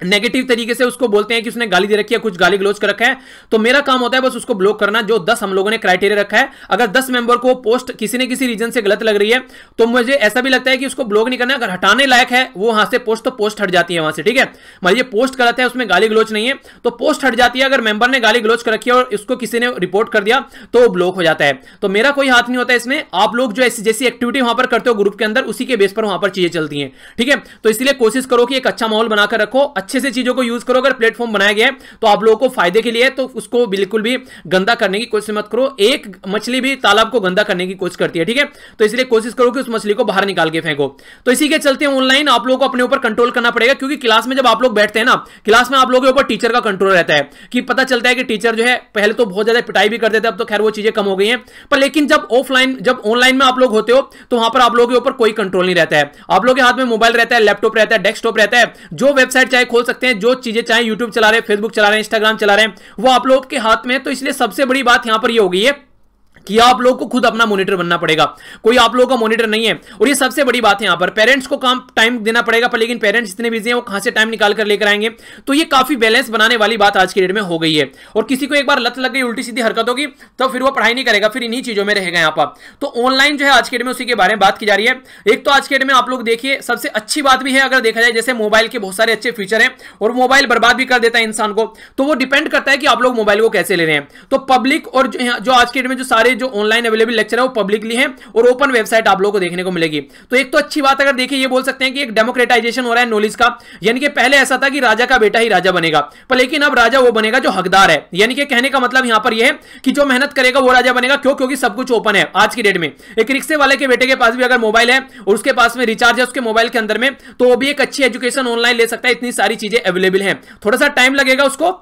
नेगेटिव तरीके से उसको बोलते हैं कि उसने गाली दे रखी है, कुछ गाली गलौज कर रखा है, तो मेरा काम होता है बस उसको ब्लॉक करना। जो 10 हम लोगों ने क्राइटेरिया रखा है, अगर 10 मेंबर को पोस्ट किसी न किसी रीजन से गलत लग रही है तो मुझे ऐसा भी लगता है कि उसको ब्लॉक नहीं करना, अगर हटाने लायक है वो वहां से पोस्ट, तो पोस्ट हट जाती है वहां से। ठीक है, मान लीजिए पोस्ट गलत है, उसमें गाली गलौज नहीं है तो पोस्ट हट जाती है। अगर मेंबर ने गाली गलौज कर रखी है और इसको किसी ने रिपोर्ट कर दिया तो वो ब्लॉक हो जाता है। तो मेरा कोई हाथ नहीं होता इसमें, आप लोग जो जैसी एक्टिविटी वहां पर करते हो ग्रुप के अंदर, उसी के बेस पर वहां पर चीजें चलती हैं। ठीक है, तो इसलिए कोशिश करो कि एक अच्छा माहौल बनाकर रखो, अच्छे से चीजों को यूज करो। अगर प्लेटफॉर्म बनाया गया है तो आप लोगों को फायदे के लिए है, तो उसको बिल्कुल भी गंदा करने की कोशिश मत करो। एक मछली भी तालाब को गंदा करने की कोशिश करती है। ठीक है, तो इसलिए कोशिश करो कि उस मछली को बाहर निकाल के फेंको। तो इसी के चलते ऑनलाइन आप लोगों को अपने ऊपर कंट्रोल करना पड़ेगा, क्योंकि क्लास में जब आप लोग बैठते हैं ना, क्लास में आप लोगों के ऊपर टीचर का कंट्रोल रहता है कि पता चलता है कि टीचर जो है पहले तो बहुत ज्यादा पिटाई भी कर देते हैं, अब तो खैर वो चीजें कम हो गई हैं, पर लेकिन जब ऑनलाइन में आप लोग होते हो तो वहां पर आप लोगों के ऊपर कोई कंट्रोल नहीं रहता है। आप लोगों के हाथ में मोबाइल रहता है, लैपटॉप रहता है, डेस्कटॉप रहता है, जो वेबसाइट चाहे खोल सकते हैं, जो चीजें चाहे यूट्यूब चला रहे हैं, फेसबुक चला रहे हैं, इंस्टाग्राम चला रहे हैं, वो आप लोग के हाथ में है। तो इसलिए सबसे बड़ी बात यहां पर ये हो गई है कि आप लोगों को खुद अपना मॉनिटर बनना पड़ेगा, कोई आप लोगों का मॉनिटर नहीं है। और ये सबसे बड़ी बात है, यहां पर पेरेंट्स को काम टाइम देना पड़ेगा, पर लेकिन पेरेंट्स इतने बिजी हैं वो कहां से टाइम निकाल कर लेकर आएंगे। तो ये काफी बैलेंस बनाने वाली बात आज की डेट में हो गई है। और किसी को एक बार लत लग गई उल्टी सीधी हरकतों की तो फिर वो पढ़ाई नहीं करेगा, फिर इन्हीं चीजों में रहेगा यहां पर। तो ऑनलाइन जो है आज की डेट में उसी के बारे में बात की जा रही है। एक तो आज के डेट में आप लोग देखिए सबसे अच्छी बात भी है, अगर देखा जाए जैसे मोबाइल के बहुत सारे अच्छे फीचर हैं और मोबाइल बर्बाद भी कर देता है इंसान को, तो वो डिपेंड करता है कि आप लोग मोबाइल को कैसे ले रहे हैं। तो पब्लिक और जो आज के डेट में जो सारे सारे जो ऑनलाइन अवेलेबल लेक्चर है वो पब्लिकली हैं और ओपन वेबसाइट आप लोगों को देखने को मिलेगी। तो एक तो अच्छी बात अगर देखिए ये बोल सकते हैं कि एक डेमोक्रेटाइजेशन हो रहा है नॉलेज का, यानी कि पहले ऐसा था कि राजा का बेटा ही राजा बनेगा, पर लेकिन अब राजा वो बनेगा जो हकदार है। यानी कि कहने का मतलब यहां पर यह है कि जो मेहनत करेगा वो राजा बनेगा। क्यों? क्योंकि सब कुछ ओपन है आज की डेट में। एक रिक्शे वाले के बेटे के पास भी अगर मोबाइल है और उसके पास में रिचार्ज है उसके मोबाइल के अंदर में, तो वो भी एक अच्छी एजुकेशन ऑनलाइन ले सकता है। इतनी सारी चीजें अवेलेबल हैं, थोड़ा सा टाइम लगेगा उसको,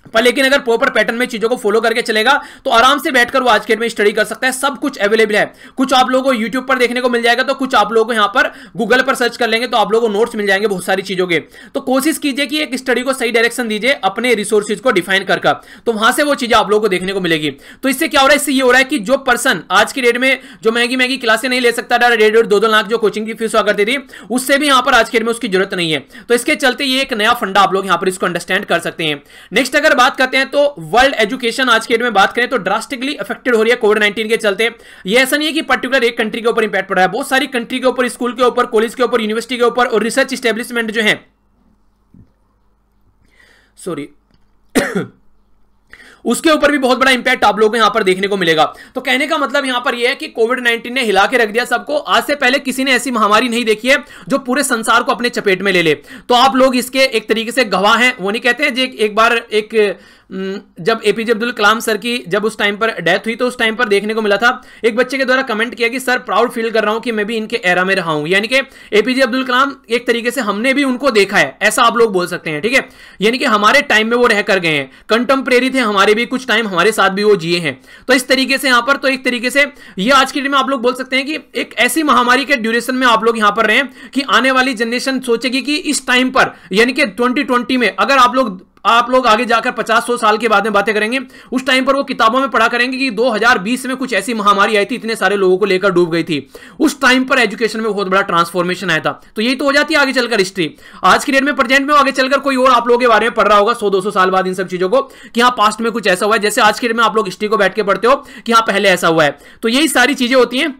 पर लेकिन अगर प्रॉपर पैटर्न में चीजों को फॉलो करके चलेगा तो आराम से बैठकर वो आज के डेट में स्टडी कर सकता है। सब कुछ अवेलेबल है। कुछ आप लोगों को यूट्यूब पर देखने को मिल जाएगा, तो कुछ आप लोगों को यहां पर गूगल पर सर्च कर लेंगे तो आप लोगों को नोट्स मिल जाएंगे बहुत सारी चीजों के। तो कोशिश कीजिए कि एक स्टडी को सही डायरेक्शन दीजिए अपने रिसोर्सेज को डिफाइन कर, तो वहां से वो चीजें आप लोगों को देखने को मिलेगी। तो इससे क्या हो रहा है? इससे ये हो रहा है कि जो पर्सन आज की डेट में जो महंगी क्लासें नहीं ले सकता, 1.5-2 लाख जो कोचिंग की फीस हुआ करती थी, उससे भी यहां पर आज के डेट में उसकी जरूरत नहीं है। तो इसके चलते ये एक नया फंडा आप लोग यहां पर इसको अंडरस्टैंड कर सकते हैं। नेक्स्ट अगर बात करते हैं तो वर्ल्ड एजुकेशन आज के डेट में बात करें तो ड्रास्टिकली अफेक्टेड हो रही है कोविड-19 के चलते। ये ऐसा नहीं है कि पर्टिकुलर एक कंट्री के ऊपर इंपैक्ट पड़ रहा है, बहुत सारी कंट्री के ऊपर, स्कूल के ऊपर, कॉलेज के ऊपर, यूनिवर्सिटी के ऊपर और रिसर्च एस्टेब्लिशमेंट जो है उसके ऊपर भी बहुत बड़ा इंपैक्ट आप लोगों को यहां पर देखने को मिलेगा। तो कहने का मतलब यहां पर यह है कि कोविड-19 ने हिला के रख दिया सबको। आज से पहले किसी ने ऐसी महामारी नहीं देखी है जो पूरे संसार को अपने चपेट में ले ले। तो आप लोग इसके एक तरीके से गवाह हैं। वो नहीं कहते हैं जी, एक बार एक जब एपीजे अब्दुल कलाम सर की जब उस टाइम पर डेथ हुई तो उस टाइम पर देखने को मिला था एक बच्चे के द्वारा कमेंट किया कि सर प्राउड फील कर रहा हूं कि मैं भी इनके एरा में रहा हूं। यानी कि एपीजे अब्दुल कलाम एक तरीके से हमने भी उनको देखा है, ऐसा आप लोग बोल सकते हैं। ठीक है, यानी कि हमारे टाइम में वो रह कर गए हैं, कंटेम्परेरी थे हमारे भी, कुछ टाइम हमारे साथ भी वो जिए हैं। तो इस तरीके से यहां पर तो एक तरीके से ये आज की डेट में आप लोग बोल सकते हैं कि एक ऐसी महामारी के ड्यूरेशन में आप लोग यहां पर रहे कि आने वाली जनरेशन सोचेगी कि इस टाइम पर यानी कि 2020 में अगर आप लोग आगे जाकर 50-100 साल के बाद में बातें करेंगे, उस टाइम पर वो किताबों में पढ़ा करेंगे कि 2020 में कुछ ऐसी महामारी आई थी, इतने सारे लोगों को लेकर डूब गई थी। उस टाइम पर एजुकेशन में बहुत बड़ा ट्रांसफॉर्मेशन आया था। तो यही तो हो जाती है आगे चलकर हिस्ट्री। आज की डेट में प्रेजेंट में आगे चलकर कोई और आप लोगों के बारे में पढ़ रहा होगा 100-200 साल बाद इन सब चीजों को कि हाँ पास्ट में कुछ ऐसा हुआ है, जैसे आज की डेट में आप लोग हिस्ट्री को बैठ के पढ़ते हो कि हाँ पहले ऐसा हुआ है। तो यही सारी चीजें होती हैं,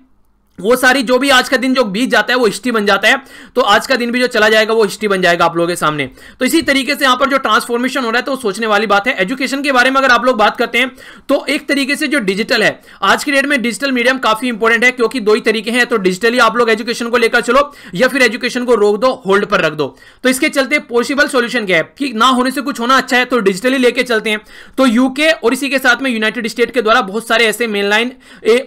वो सारी जो भी आज का दिन जो बीत जाता है वो हिस्ट्री बन जाता है। तो आज का दिन भी जो चला जाएगा वो हिस्ट्री बन जाएगा आप लोगों के सामने। तो इसी तरीके से यहां पर जो ट्रांसफॉर्मेशन हो रहा है तो सोचने वाली बात है। एजुकेशन के बारे में अगर आप लोग बात करते हैं तो एक तरीके से जो डिजिटल है आज की डेट में डिजिटल मीडियम काफी इंपॉर्टेंट है, क्योंकि दो ही तरीके हैं, तो डिजिटली आप लोग एजुकेशन को लेकर चलो या फिर एजुकेशन को रोक दो, होल्ड पर रख दो। तो इसके चलते पॉसिबल सोल्यूशन क्या है कि ना होने से कुछ होना अच्छा है, तो डिजिटली लेके चलते हैं। तो यूके और इसी के साथ में यूनाइटेड स्टेट के द्वारा बहुत सारे ऐसे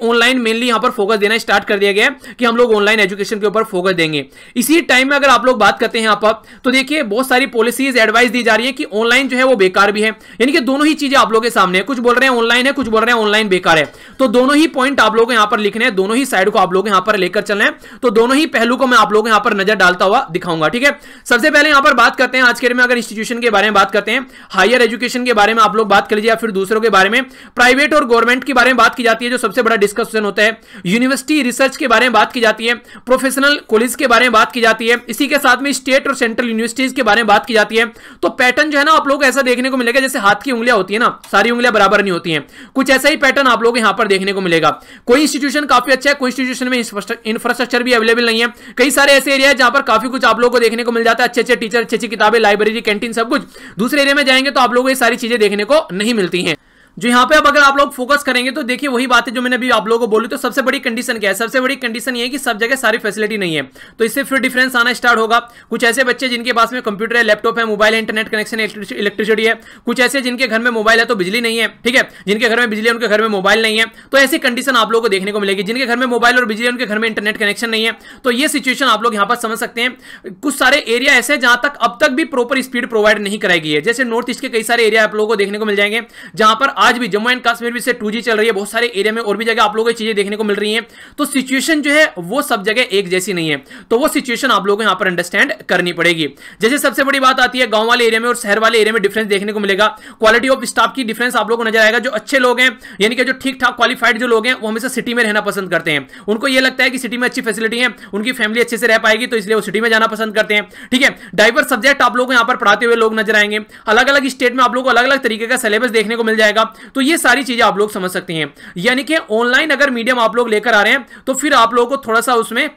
ऑनलाइन मेनली यहां पर फोकस देना स्टार्ट कर दिया गया है कि हम लोग ऑनलाइन एजुकेशन के ऊपर फोकस देंगे। इसी टाइम में अगर आप लोग बात करते हैं यहां पर तो देखिए बहुत सारी पॉलिसीज एडवाइस दी जा रही है कि ऑनलाइन जो है वो बेकार भी है, यानी कि दोनों ही चीजें आप लोगों के सामने है। कुछ बोल रहे हैं ऑनलाइन है, कुछ बोल रहे हैं ऑनलाइन बेकार है। तो दोनों ही पॉइंट आप लोग यहां पर लिखने हैं, दोनों ही साइड को आप लोग यहां पर लेकर चलना है। तो दोनों ही पहलू को मैं आप लोगों को यहां पर नजर डालता हुआ दिखाऊंगा। ठीक है, सबसे पहले यहां पर बात करते हैं आज के डेट में अगर इंस्टीट्यूशन के बारे में बात करते हैं, हायर एजुकेशन के बारे में आप लोग बात कर लीजिए या फिर दूसरों के बारे में, प्राइवेट और गवर्नमेंट के बारे में बात की जाती है जो सबसे बड़ा डिस्कशन होता है, यूनिवर्सिटी रिसर्च के बारे में बात की जाती है, प्रोफेशनल कॉलेज के बारे में बात की जाती है, इसी के साथ में स्टेट और सेंट्रल यूनिवर्सिटीज के बारे में बात की जाती है। तो पैटर्न जो है ना आप लोग ऐसा देखने को मिलेगा जैसे हाथ की उंगलियां होती है ना, सारी उंगलियां बराबर नहीं होती हैं, कुछ ऐसा ही पैटर्न आप लोग यहां पर देखने को मिलेगा। कोई इंस्टीट्यूशन काफी अच्छा है, कोई इंस्टीट्यूशन में इंफ्रास्ट्रक्चर भी अवेलेबल नहीं है। कई सारे ऐसे एरिया है जहां पर काफी कुछ आप लोग को देखने को मिल जाता है, अच्छे अच्छे टीचर, अच्छी किताबें, लाइब्रेरी, कैंटीन, सब कुछ। दूसरे एरिया में जाएंगे तो आप लोगों को ये सारी चीजें देखने को नहीं मिलती हैं। जो यहाँ पे अब अगर आप लोग फोकस करेंगे तो देखिए वही बात है जो मैंने अभी आप लोगों को बोली। तो सबसे बड़ी कंडीशन क्या है? सबसे बड़ी कंडीशन ये है कि सब जगह सारी फैसिलिटी नहीं है, तो इससे फिर डिफरेंस आना स्टार्ट होगा। कुछ ऐसे बच्चे जिनके पास में कंप्यूटर है, लैपटॉप है, मोबाइल है, इंटरनेट कनेक्शन है, इलेक्ट्रिसिटी है, कुछ ऐसे जिनके घर में मोबाइल है तो बिजली नहीं है। ठीक है, जिनके घर में बिजली है उनके घर में मोबाइल नहीं है। तो ऐसी कंडीशन आप लोगों को देखने को मिलेगी। जिनके घर में मोबाइल और बिजली है उनके घर में इंटरनेट कनेक्शन नहीं है। तो ये सिचुएशन आप लोग यहाँ पर समझ सकते हैं। कुछ सारे एरिया ऐसे जहां तक अब तक भी प्रॉपर स्पीड प्रोवाइड नहीं कराई गई है, जैसे नॉर्थ ईस्ट के कई सारे एरिया आप लोगों को देखने को मिल जाएंगे जहां पर आज भी जम्मू एंड कश्मीर में से 2G चल रही है, बहुत सारे एरिया में और भी जगह आप लोगों को चीजें देखने को मिल रही हैं। तो सिचुएशन जो है वो सब जगह एक जैसी नहीं है, तो वो सिचुएशन आप लोगों को यहां पर अंडरस्टैंड करनी पड़ेगी। जैसे सबसे बड़ी बात आती है गांव वाले एरिया में और शहर वाले एरिया में डिफरेंस देखने को मिलेगा। क्वालिटी ऑफ स्टाफ की डिफरेंस आप लोगों को नजर आएगा। जो अच्छे लोग हैं यानी कि जो ठीक ठाक क्वालिफाइड जो लोग हैं वो हमेशा सिटी में रहना पसंद करते हैं। उनको ये लगता है कि सिटी में अच्छी फैसिलिटी है, उनकी फैमिली अच्छे से रह पाएगी, तो इसलिए वो सिटी में जाना पसंद करते हैं। ठीक है, डाइवर्स सब्जेक्ट आप लोगों को यहां पर पढ़ाते हुए लोग नजर आएंगे। अलग अलग स्टेट में आप लोगों को अलग अलग तरीके का सिलेबस देखने को मिल जाएगा। तो ये सारी चीजें आप लोग समझ सकते हैं। यानी कि ऑनलाइन अगर मीडियम आप लोग लेकर आ रहे हैं तो फिर आप लोगों को थोड़ा सा उसमें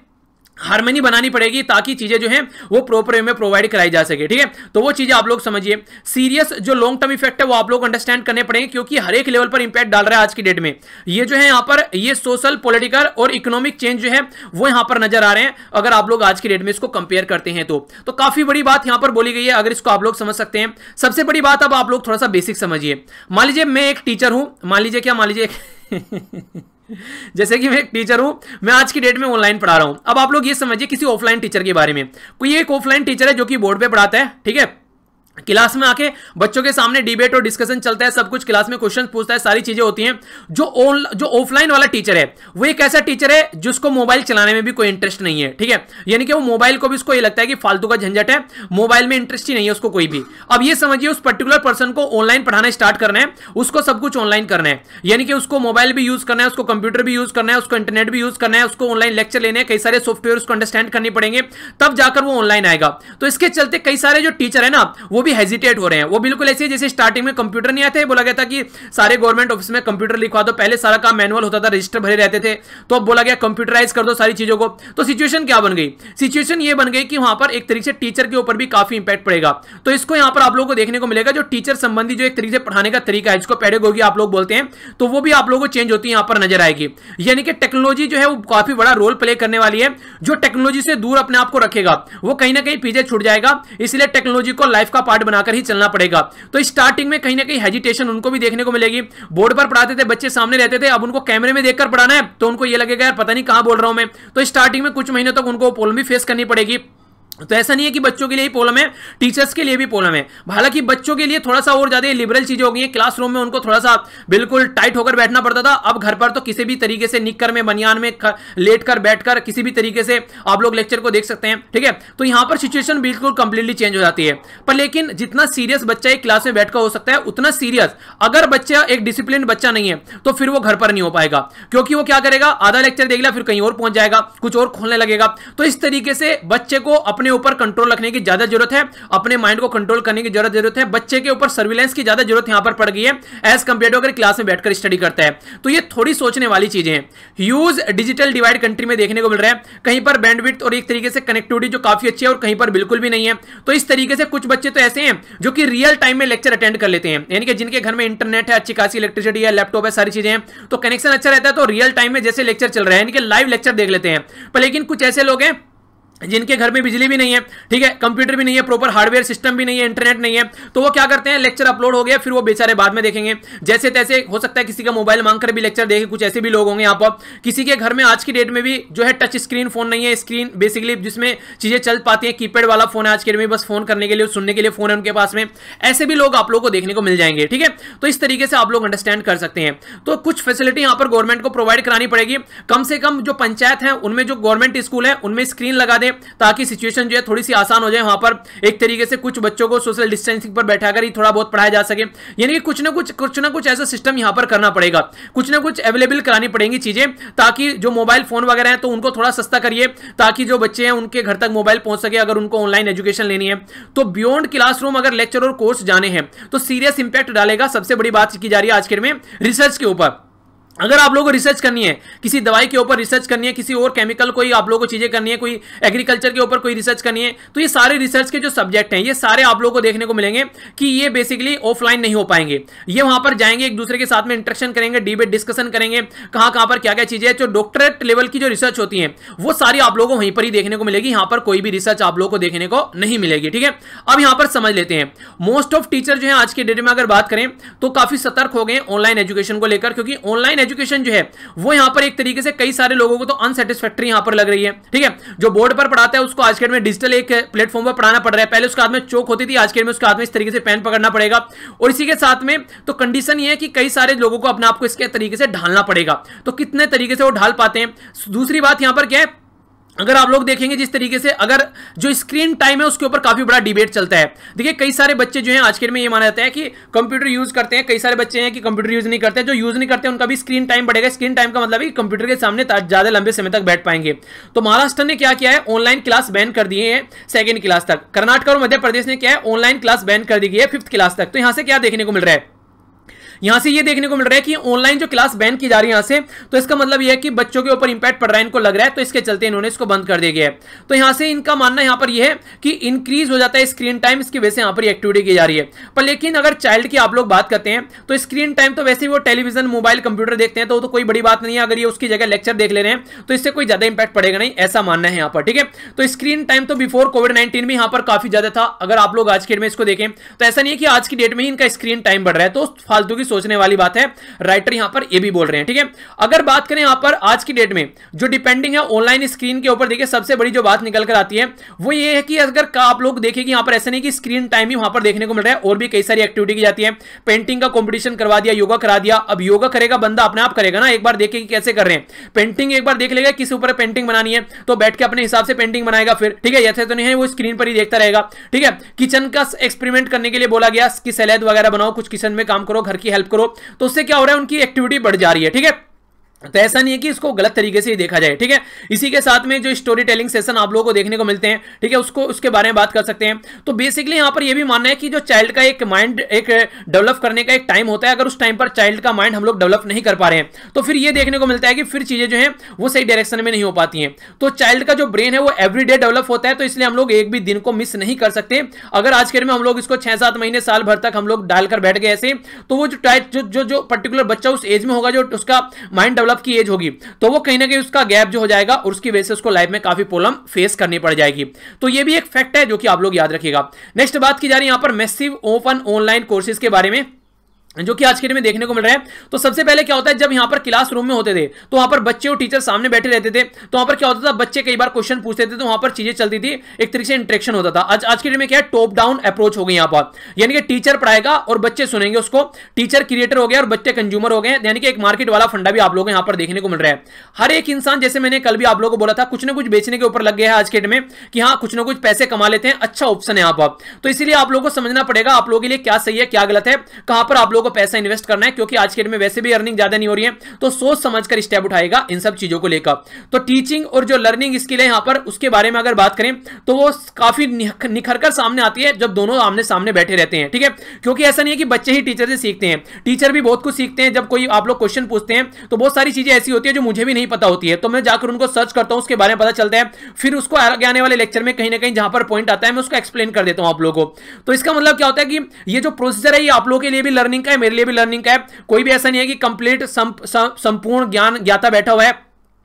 हार्मनी बनानी पड़ेगी ताकि चीजें जो है वो प्रॉपर वे में प्रोवाइड कराई जा सके, ठीक है। तो वो चीजें आप लोग समझिए। सीरियस जो लॉन्ग टर्म इफेक्ट है वो आप लोग अंडरस्टैंड करने पड़ेंगे, क्योंकि हर एक लेवल पर इंपैक्ट डाल रहा है आज की डेट में। ये जो है यहाँ पर ये सोशल, पॉलिटिकल और इकोनॉमिक चेंज जो है वो यहाँ पर नजर आ रहे हैं, अगर आप लोग आज की डेट में इसको कंपेयर करते हैं तो काफी बड़ी बात यहाँ पर बोली गई है, अगर इसको आप लोग समझ सकते हैं। सबसे बड़ी बात अब आप लोग थोड़ा सा बेसिक समझिए। मान लीजिए मैं एक टीचर हूं, मान लीजिए जैसे कि मैं एक टीचर हूं, मैं आज की डेट में ऑनलाइन पढ़ा रहा हूं। अब आप लोग ये समझिए किसी ऑफलाइन टीचर के बारे में। कोई एक ऑफलाइन टीचर है जो कि बोर्ड पे पढ़ाता है, ठीक है, क्लास में आके बच्चों के सामने डिबेट और डिस्कशन चलता है, सब कुछ क्लास में क्वेश्चन पूछता है, सारी चीजें होती हैं। जो ऑफलाइन वाला टीचर है वो एक ऐसा टीचर है जिसको मोबाइल चलाने में भी कोई इंटरेस्ट नहीं है, ठीक है, यानी कि वो मोबाइल को भी उसको ये लगता है कि फालतू का झंझट है, मोबाइल में इंटरेस्ट ही नहीं है उसको कोई भी। अब ये समझिए उस पर्टिकुलर पर्सन को ऑनलाइन पढ़ाना स्टार्ट करना है, उसको सब कुछ ऑनलाइन करना है, यानी कि उसको मोबाइल भी यूज करना है, उसको कंप्यूटर भी यूज करना है, उसको इंटरनेट भी यूज करना है, उसको ऑनलाइन लेक्चर लेने हैं, कई सारे सॉफ्टवेयर उसको अंडरस्टैंड करने पड़ेंगे, तब जाकर वो ऑनलाइन आएगा। तो इसके चलते कई सारे जो टीचर है ना वो भी हेजिटेट हो रहे हैं। वो बिल्कुल ऐसे जैसे स्टार्टिंग में कंप्यूटर नहीं आते, बोला गया था कि सारे गवर्नमेंट ऑफिस में कंप्यूटर लिखवा दो, पहले सारा काम मैनुअल होता था, रजिस्टर भरे रहते थे, तो अब बोला गया कंप्यूटराइज कर दो सारी चीजों को। तो सिचुएशन क्या बन गई? सिचुएशन ये बन गई कि वहां पर एक तरीके से टीचर के ऊपर भी काफी इंपैक्ट पड़ेगा। तो इसको यहां पर आप लोगों को देखने को मिलेगा, जो टीचर संबंधी जो एक तरीके से पढ़ाने का तरीका है, जिसको पेडागोगी आप लोग बोलते हैं, तो वो भी आप लोगों को चेंज होती है यहां पर नजर आएगी। यानी कि टेक्नोलॉजी जो है वो काफी बड़ा रोल प्ले करने वाली है। जो टेक्नोलॉजी से दूर अपने आप को रखेगा वो कहीं ना कहीं पीछे छूट जाएगा, इसलिए टेक्नोलॉजी को लाइफ का पार्ट बनाकर ही चलना पड़ेगा। तो स्टार्टिंग में कहीं ना कहीं हेजिटेशन उनको भी देखने को मिलेगी। बोर्ड पर पढ़ाते थे, बच्चे सामने रहते थे, अब उनको कैमरे में देखकर पढ़ाना है तो उनको ये लगेगा यार पता नहीं कहां बोल रहा हूं मैं। तो स्टार्टिंग में कुछ महीनों तक उनको प्रॉब्लम भी फेस करनी पड़ेगी। तो ऐसा नहीं है कि बच्चों के लिए ही प्रॉब्लम है, टीचर्स के लिए भी प्रॉब्लम है। हालांकि बच्चों के लिए थोड़ा सा और ज्यादा लिबरल चीजें हो गई हैं, क्लासरूम में उनको थोड़ा सा बिल्कुल टाइट होकर बैठना पड़ता था, अब घर पर तो किसी भी तरीके से निक्कर में, बनियान में लेटकर बैठकर किसी भी तरीके से आप लोग लेक्चर को देख सकते हैं, ठीक है। तो यहां पर सिचुएशन बिल्कुल कंप्लीटली चेंज हो जाती है। पर लेकिन जितना सीरियस बच्चा एक क्लास में बैठकर हो सकता है, उतना सीरियस अगर बच्चा एक डिसिप्लिन बच्चा नहीं है तो फिर वो घर पर नहीं हो पाएगा, क्योंकि वो क्या करेगा, आधा लेक्चर देख लिया फिर कहीं और पहुंच जाएगा, कुछ और खोलने लगेगा। तो इस तरीके से बच्चे को अपने ऊपर कंट्रोल रखने की ज्यादा जरूरत है, अपने माइंड को कंट्रोल करने की जरूरत है, बच्चे के ऊपर सर्विलेंस की ज्यादा जरूरत यहां पर पड़ गई है एज कंपेयर टू अगर क्लास में बैठकर स्टडी करता है। तो ये थोड़ी सोचने वाली चीजें हैं। ह्यूज डिजिटल डिवाइड कंट्री में देखने को मिल रहा है, कहीं पर बैंडविड्थ और एक तरीके से कनेक्टिविटी जो काफी अच्छी है और कहीं पर बिल्कुल भी नहीं है। तो इस तरीके से कुछ बच्चे तो ऐसे हैं जो कि रियल टाइम में लेक्चर अटेंड कर लेते हैं, यानी कि जिनके घर में इंटरनेट है, अच्छी खासी इलेक्ट्रिसिटी है, लैपटॉप है, सारी चीजें हैं, तो कनेक्शन अच्छा रहता है, तो रियल टाइम में जैसे लेक्चर चल रहा है यानी कि लाइव लेक्चर देख लेते हैं। पर लेकिन कुछ ऐसे लोग हैं जिनके घर में बिजली भी नहीं है, ठीक है, कंप्यूटर भी नहीं है, प्रॉपर हार्डवेयर सिस्टम भी नहीं है, इंटरनेट नहीं है, तो वो क्या करते हैं, लेक्चर अपलोड हो गया फिर वो बेचारे बाद में देखेंगे, जैसे तैसे। हो सकता है किसी का मोबाइल मांगकर भी लेक्चर देखे, कुछ ऐसे भी लोग होंगे यहाँ पर। किसी के घर में आज की डेट में भी जो है टच स्क्रीन फोन नहीं है, स्क्रीन बेसिकली जिसमें चीजें चल पाती है, कीपैड वाला फोन है आज के डेट में, बस फोन करने के लिए, सुनने के लिए फोन है उनके पास में। ऐसे भी लोग आप लोगों को देखने को मिल जाएंगे, ठीक है। तो इस तरीके से आप लोग अंडरस्टैंड कर सकते हैं। तो कुछ फैसिलिटी यहाँ पर गवर्नमेंट को प्रोवाइड करानी पड़ेगी, कम से कम जो पंचायत है उनमें, जो गवर्नमेंट स्कूल है उनमें स्क्रीन लगा दे, ताकि सिचुएशन जो है थोड़ी सी आसान हो जाए। वहां पर एक तरीके से कुछ बच्चों को सोशल डिस्टेंसिंग पर बैठाकर ही थोड़ा बहुत पढ़ाया जा सके, यानी कि कुछ ना कुछ ऐसा सिस्टम यहां पर करना पड़ेगा, कुछ ना कुछ अवेलेबल करानी पड़ेंगी चीजें, ताकि जो मोबाइल फोन वगैरह है तो उनको थोड़ा सस्ता करिए, ताकि जो बच्चे हैं उनके घर तक मोबाइल पहुंच सके अगर उनको ऑनलाइन एजुकेशन लेनी है। तो बियॉन्ड क्लासरूम अगर लेक्चर और कोर्स जाने हैं तो सीरियस इंपैक्ट डालेगा। सबसे बड़ी बात की जा रही है आज के में रिसर्च के ऊपर। अगर आप लोगों को रिसर्च करनी है, किसी दवाई के ऊपर रिसर्च करनी है, किसी और केमिकल कोई आप लोगों को चीजें करनी है, कोई एग्रीकल्चर के ऊपर कोई रिसर्च करनी है, तो ये सारे रिसर्च के जो सब्जेक्ट हैं ये सारे आप लोगों को देखने को मिलेंगे कि ये बेसिकली ऑफलाइन नहीं हो पाएंगे। ये वहां पर जाएंगे, एक दूसरे के साथ में इंटरेक्शन करेंगे, डिबेट डिस्कशन करेंगे, कहां पर क्या क्या चीजें, जो डॉक्टरेट लेवल की जो रिसर्च होती है वो सारी आप लोगों को वहीं पर ही देखने को मिलेगी। यहां पर कोई भी रिसर्च आप लोगों को देखने को नहीं मिलेगी, ठीक है। अब यहां पर समझ लेते हैं, मोस्ट ऑफ टीचर जो है आज के डेट में अगर बात करें तो काफी सतर्क हो गए ऑनलाइन एजुकेशन को लेकर, क्योंकि ऑनलाइन एजुकेशन जो है वो यहां पर एक तरीके से कई सारे लोगों को तो अनसैटिस्फैक्टरी यहां पर लग रही है, ठीक है। जो बोर्ड पर पढ़ाता है उसको आज के डेट में डिजिटल एक प्लेटफॉर्म पर पढ़ाना पड़ रहा है, पहले उसके हाथ में चौक होती थी, आज के डेट में उसके हाथ में इस तरीके से पेन पकड़ना पड़ेगा। और इसी के साथ में तो कंडीशन ये है कि कई सारे लोगों को अपने आप को इसके तरीके से ढालना पड़ेगा, तो कितने तरीके से वो ढाल पाते हैं। दूसरी बात यहां पर क्या है, अगर आप लोग देखेंगे जिस तरीके से अगर जो स्क्रीन टाइम है उसके ऊपर काफी बड़ा डिबेट चलता है। देखिए कई सारे बच्चे जो हैं आज के में ये माना जाता है कि कंप्यूटर यूज करते हैं, कई सारे बच्चे हैं कि कंप्यूटर यूज नहीं करते हैं। जो यूज नहीं करते हैं उनका भी स्क्रीन टाइम बढ़ेगा। स्क्रीन टाइम का मतलब है कि कंप्यूटर के सामने ज्यादा लंबे समय तक बैठ पाएंगे। तो महाराष्ट्र ने क्या किया है, ऑनलाइन क्लास बैन कर दिए हैं 2nd क्लास तक। कर्नाटक और मध्य प्रदेश ने क्या है, ऑनलाइन क्लास बैन कर दी गई है 5th क्लास तक। तो यहां से क्या देखने को मिल रहा है यहां से ये देखने को मिल रहा है कि ऑनलाइन जो क्लास बैन की जा रही है यहां से, तो इसका मतलब यह है कि बच्चों के ऊपर इंपैक्ट पड़ रहा है, इनको लग रहा है, तो इसके चलते इन्होंने इसको बंद कर दिया गया है। तो यहां से इनका मानना यहां पर यह है कि इंक्रीज हो जाता है स्क्रीन टाइम, इसकी वजह से यहां पर एक्टिविटी की जा रही है। पर लेकिन अगर चाइल्ड की आप लोग बात करते हैं तो स्क्रीन टाइम तो वैसे ही वो टेलीविजन मोबाइल कंप्यूटर देखते हैं, तो कोई बड़ी बात नहीं है। अगर ये उसकी जगह लेक्चर देख ले रहे हैं तो इससे कोई ज्यादा इंपैक्ट पड़ेगा नहीं, ऐसा मानना है यहां पर, ठीक है। तो स्क्रीन टाइम तो बिफोर कोविड-19 में यहां पर काफी ज्यादा था। अगर आप लोग आज के डेट में इसको देखें तो ऐसा नहीं है कि आज की डेट में ही इनका स्क्रीन टाइम बढ़ रहा है, तो फालतू की सोचने वाली बात है, राइटर यहां पर ये भी बोल रहे हैं, ठीक है। अगर बात करें यहां पर आज की डेट में जो डिपेंडिंग है ऑनलाइन स्क्रीन के ऊपर, देखिए सबसे बड़ी जो बात निकल कर आती है वो ये है कि अगर आप लोग देखें कि यहां पर ऐसा नहीं कि स्क्रीन टाइम ही वहां पर देखने को मिल रहा है, और भी कई सारी एक्टिविटी की जाती है। पेंटिंग का कंपटीशन करवा दिया, योगा करा दिया। अब योगा करेगा बंदा अपने आप करेगा ना, एक बार देखे कि कैसे कर रहे हैं। पेंटिंग एक बार देख लेगा किस ऊपर पेंटिंग बनानी है तो बैठ के अपने हिसाब से पेंटिंग बनाएगा फिर, ठीक है। ऐसे तो नहीं है वो स्क्रीन पर ही देखता रहेगा, ठीक है। किचन का एक्सपेरिमेंट करने के लिए बोला गया कि सैलेड वगैरह बनाओ, कुछ किचन में काम करो, घर की हेल्प करो, तो उससे क्या हो रहा है, उनकी एक्टिविटी बढ़ जा रही है, ठीक है। तो ऐसा नहीं है कि इसको गलत तरीके से ही देखा जाए, ठीक है। इसी के साथ में जो स्टोरी टेलिंग सेशन आप लोगों को देखने को मिलते हैं, ठीक है, उसके बारे में बात कर सकते हैं। तो बेसिकली यहां पर यह भी मानना है कि जो चाइल्ड का एक माइंड एक डेवलप करने का एक टाइम होता है, अगर उस टाइम पर चाइल्ड का माइंड हम लोग डेवलप नहीं कर पा रहे हैं तो फिर यह देखने को मिलता है कि फिर चीजें जो है वो सही डायरेक्शन में नहीं हो पाती हैं। तो चाइल्ड का जो ब्रेन है वो एवरीडे डेवलप होता है, तो इसलिए हम लोग एक भी दिन को मिस नहीं कर सकते। अगर आज के दिन में हम लोग इसको 6-7 महीने साल भर तक हम लोग डालकर बैठ गए ऐसे, तो वो जो पर्टिकुलर बच्चा उस एज में होगा, जो उसका माइंड डेवलप की एज होगी, तो वो कहीं ना कहीं उसका गैप जो हो जाएगा और उसकी वजह से उसको लाइफ में काफी प्रॉब्लम फेस करनी पड़ जाएगी। तो ये भी एक फैक्ट है जो कि आप लोग याद रखिएगा। नेक्स्ट बात की जा रही है यहां पर मैसिव ओपन ऑनलाइन कोर्सेज के बारे में, जो कि आज के दिन में देखने को मिल रहा है। तो सबसे पहले क्या होता है, जब यहां पर क्लासरूम में होते थे तो वहां पर बच्चे और टीचर सामने बैठे रहते थे, तो वहां पर क्या होता था, बच्चे कई बार क्वेश्चन पूछते थे, तो वहां पर चीजें चलती थी, एक तरीके से इंटरेक्शन होता था। आज के दिन में क्या है, टॉप डाउन अप्रोच हो गई यहां पर, यानी कि टीचर पढ़ाएगा और बच्चे सुनेंगे उसको। टीचर क्रिएटर हो गया और बच्चे कंज्यूमर हो गए, यानी कि एक मार्केट वाला फंडा भी आप लोगों को यहां पर देखने को मिल रहा है। हर एक इंसान, जैसे मैंने कल भी आप लोगों को बोला था, कुछ ना कुछ बेचने के ऊपर लग गया है आज के डेट में कि हाँ कुछ ना कुछ पैसे कमा लेते हैं, अच्छा ऑप्शन है यहां पर। तो इसीलिए आप लोगों को समझना पड़ेगा आप लोगों के लिए क्या सही है क्या गलत है, कहां पर आप लोगों को पैसा इन्वेस्ट करना है, क्योंकि आज के डेट में वैसे भी अर्निंग ज्यादा नहीं हो रही है, तो सोच समझकर स्टेप उठाएगा इन सब चीजों को लेकर। तो टीचिंग और जो लर्निंग स्किल है यहां पर, उसके बारे में अगर बात करें तो वो काफी निखरकर सामने आती है जब दोनों आमने सामने बैठे रहते हैं, ठीक है। क्योंकि ऐसा नहीं है कि बच्चे ही टीचर से सीखते हैं, टीचर भी बहुत कुछ सीखते हैं। जब कोई आप लोग क्वेश्चन पूछते हैं तो बहुत सारी चीजें ऐसी होती है जो मुझे भी नहीं पता होती है, तो मैं जाकर उनको सर्च करता हूं, उसके बारे में पता चलता है, फिर उसको आगे आने वाले लेक्चर में कहीं ना कहीं जहां पर पॉइंट आता है मैं उसको एक्सप्लेन कर देता हूं आप लोगों को। तो इसका मतलब क्या होता है कि ये जो प्रोसीजर है ये आप लोगों के लिए भी लर्निंग का है, मेरे लिए भी लर्निंग का है। कोई भी ऐसा नहीं है कि कंप्लीट संपूर्ण ज्ञान ज्ञाता बैठा हुआ है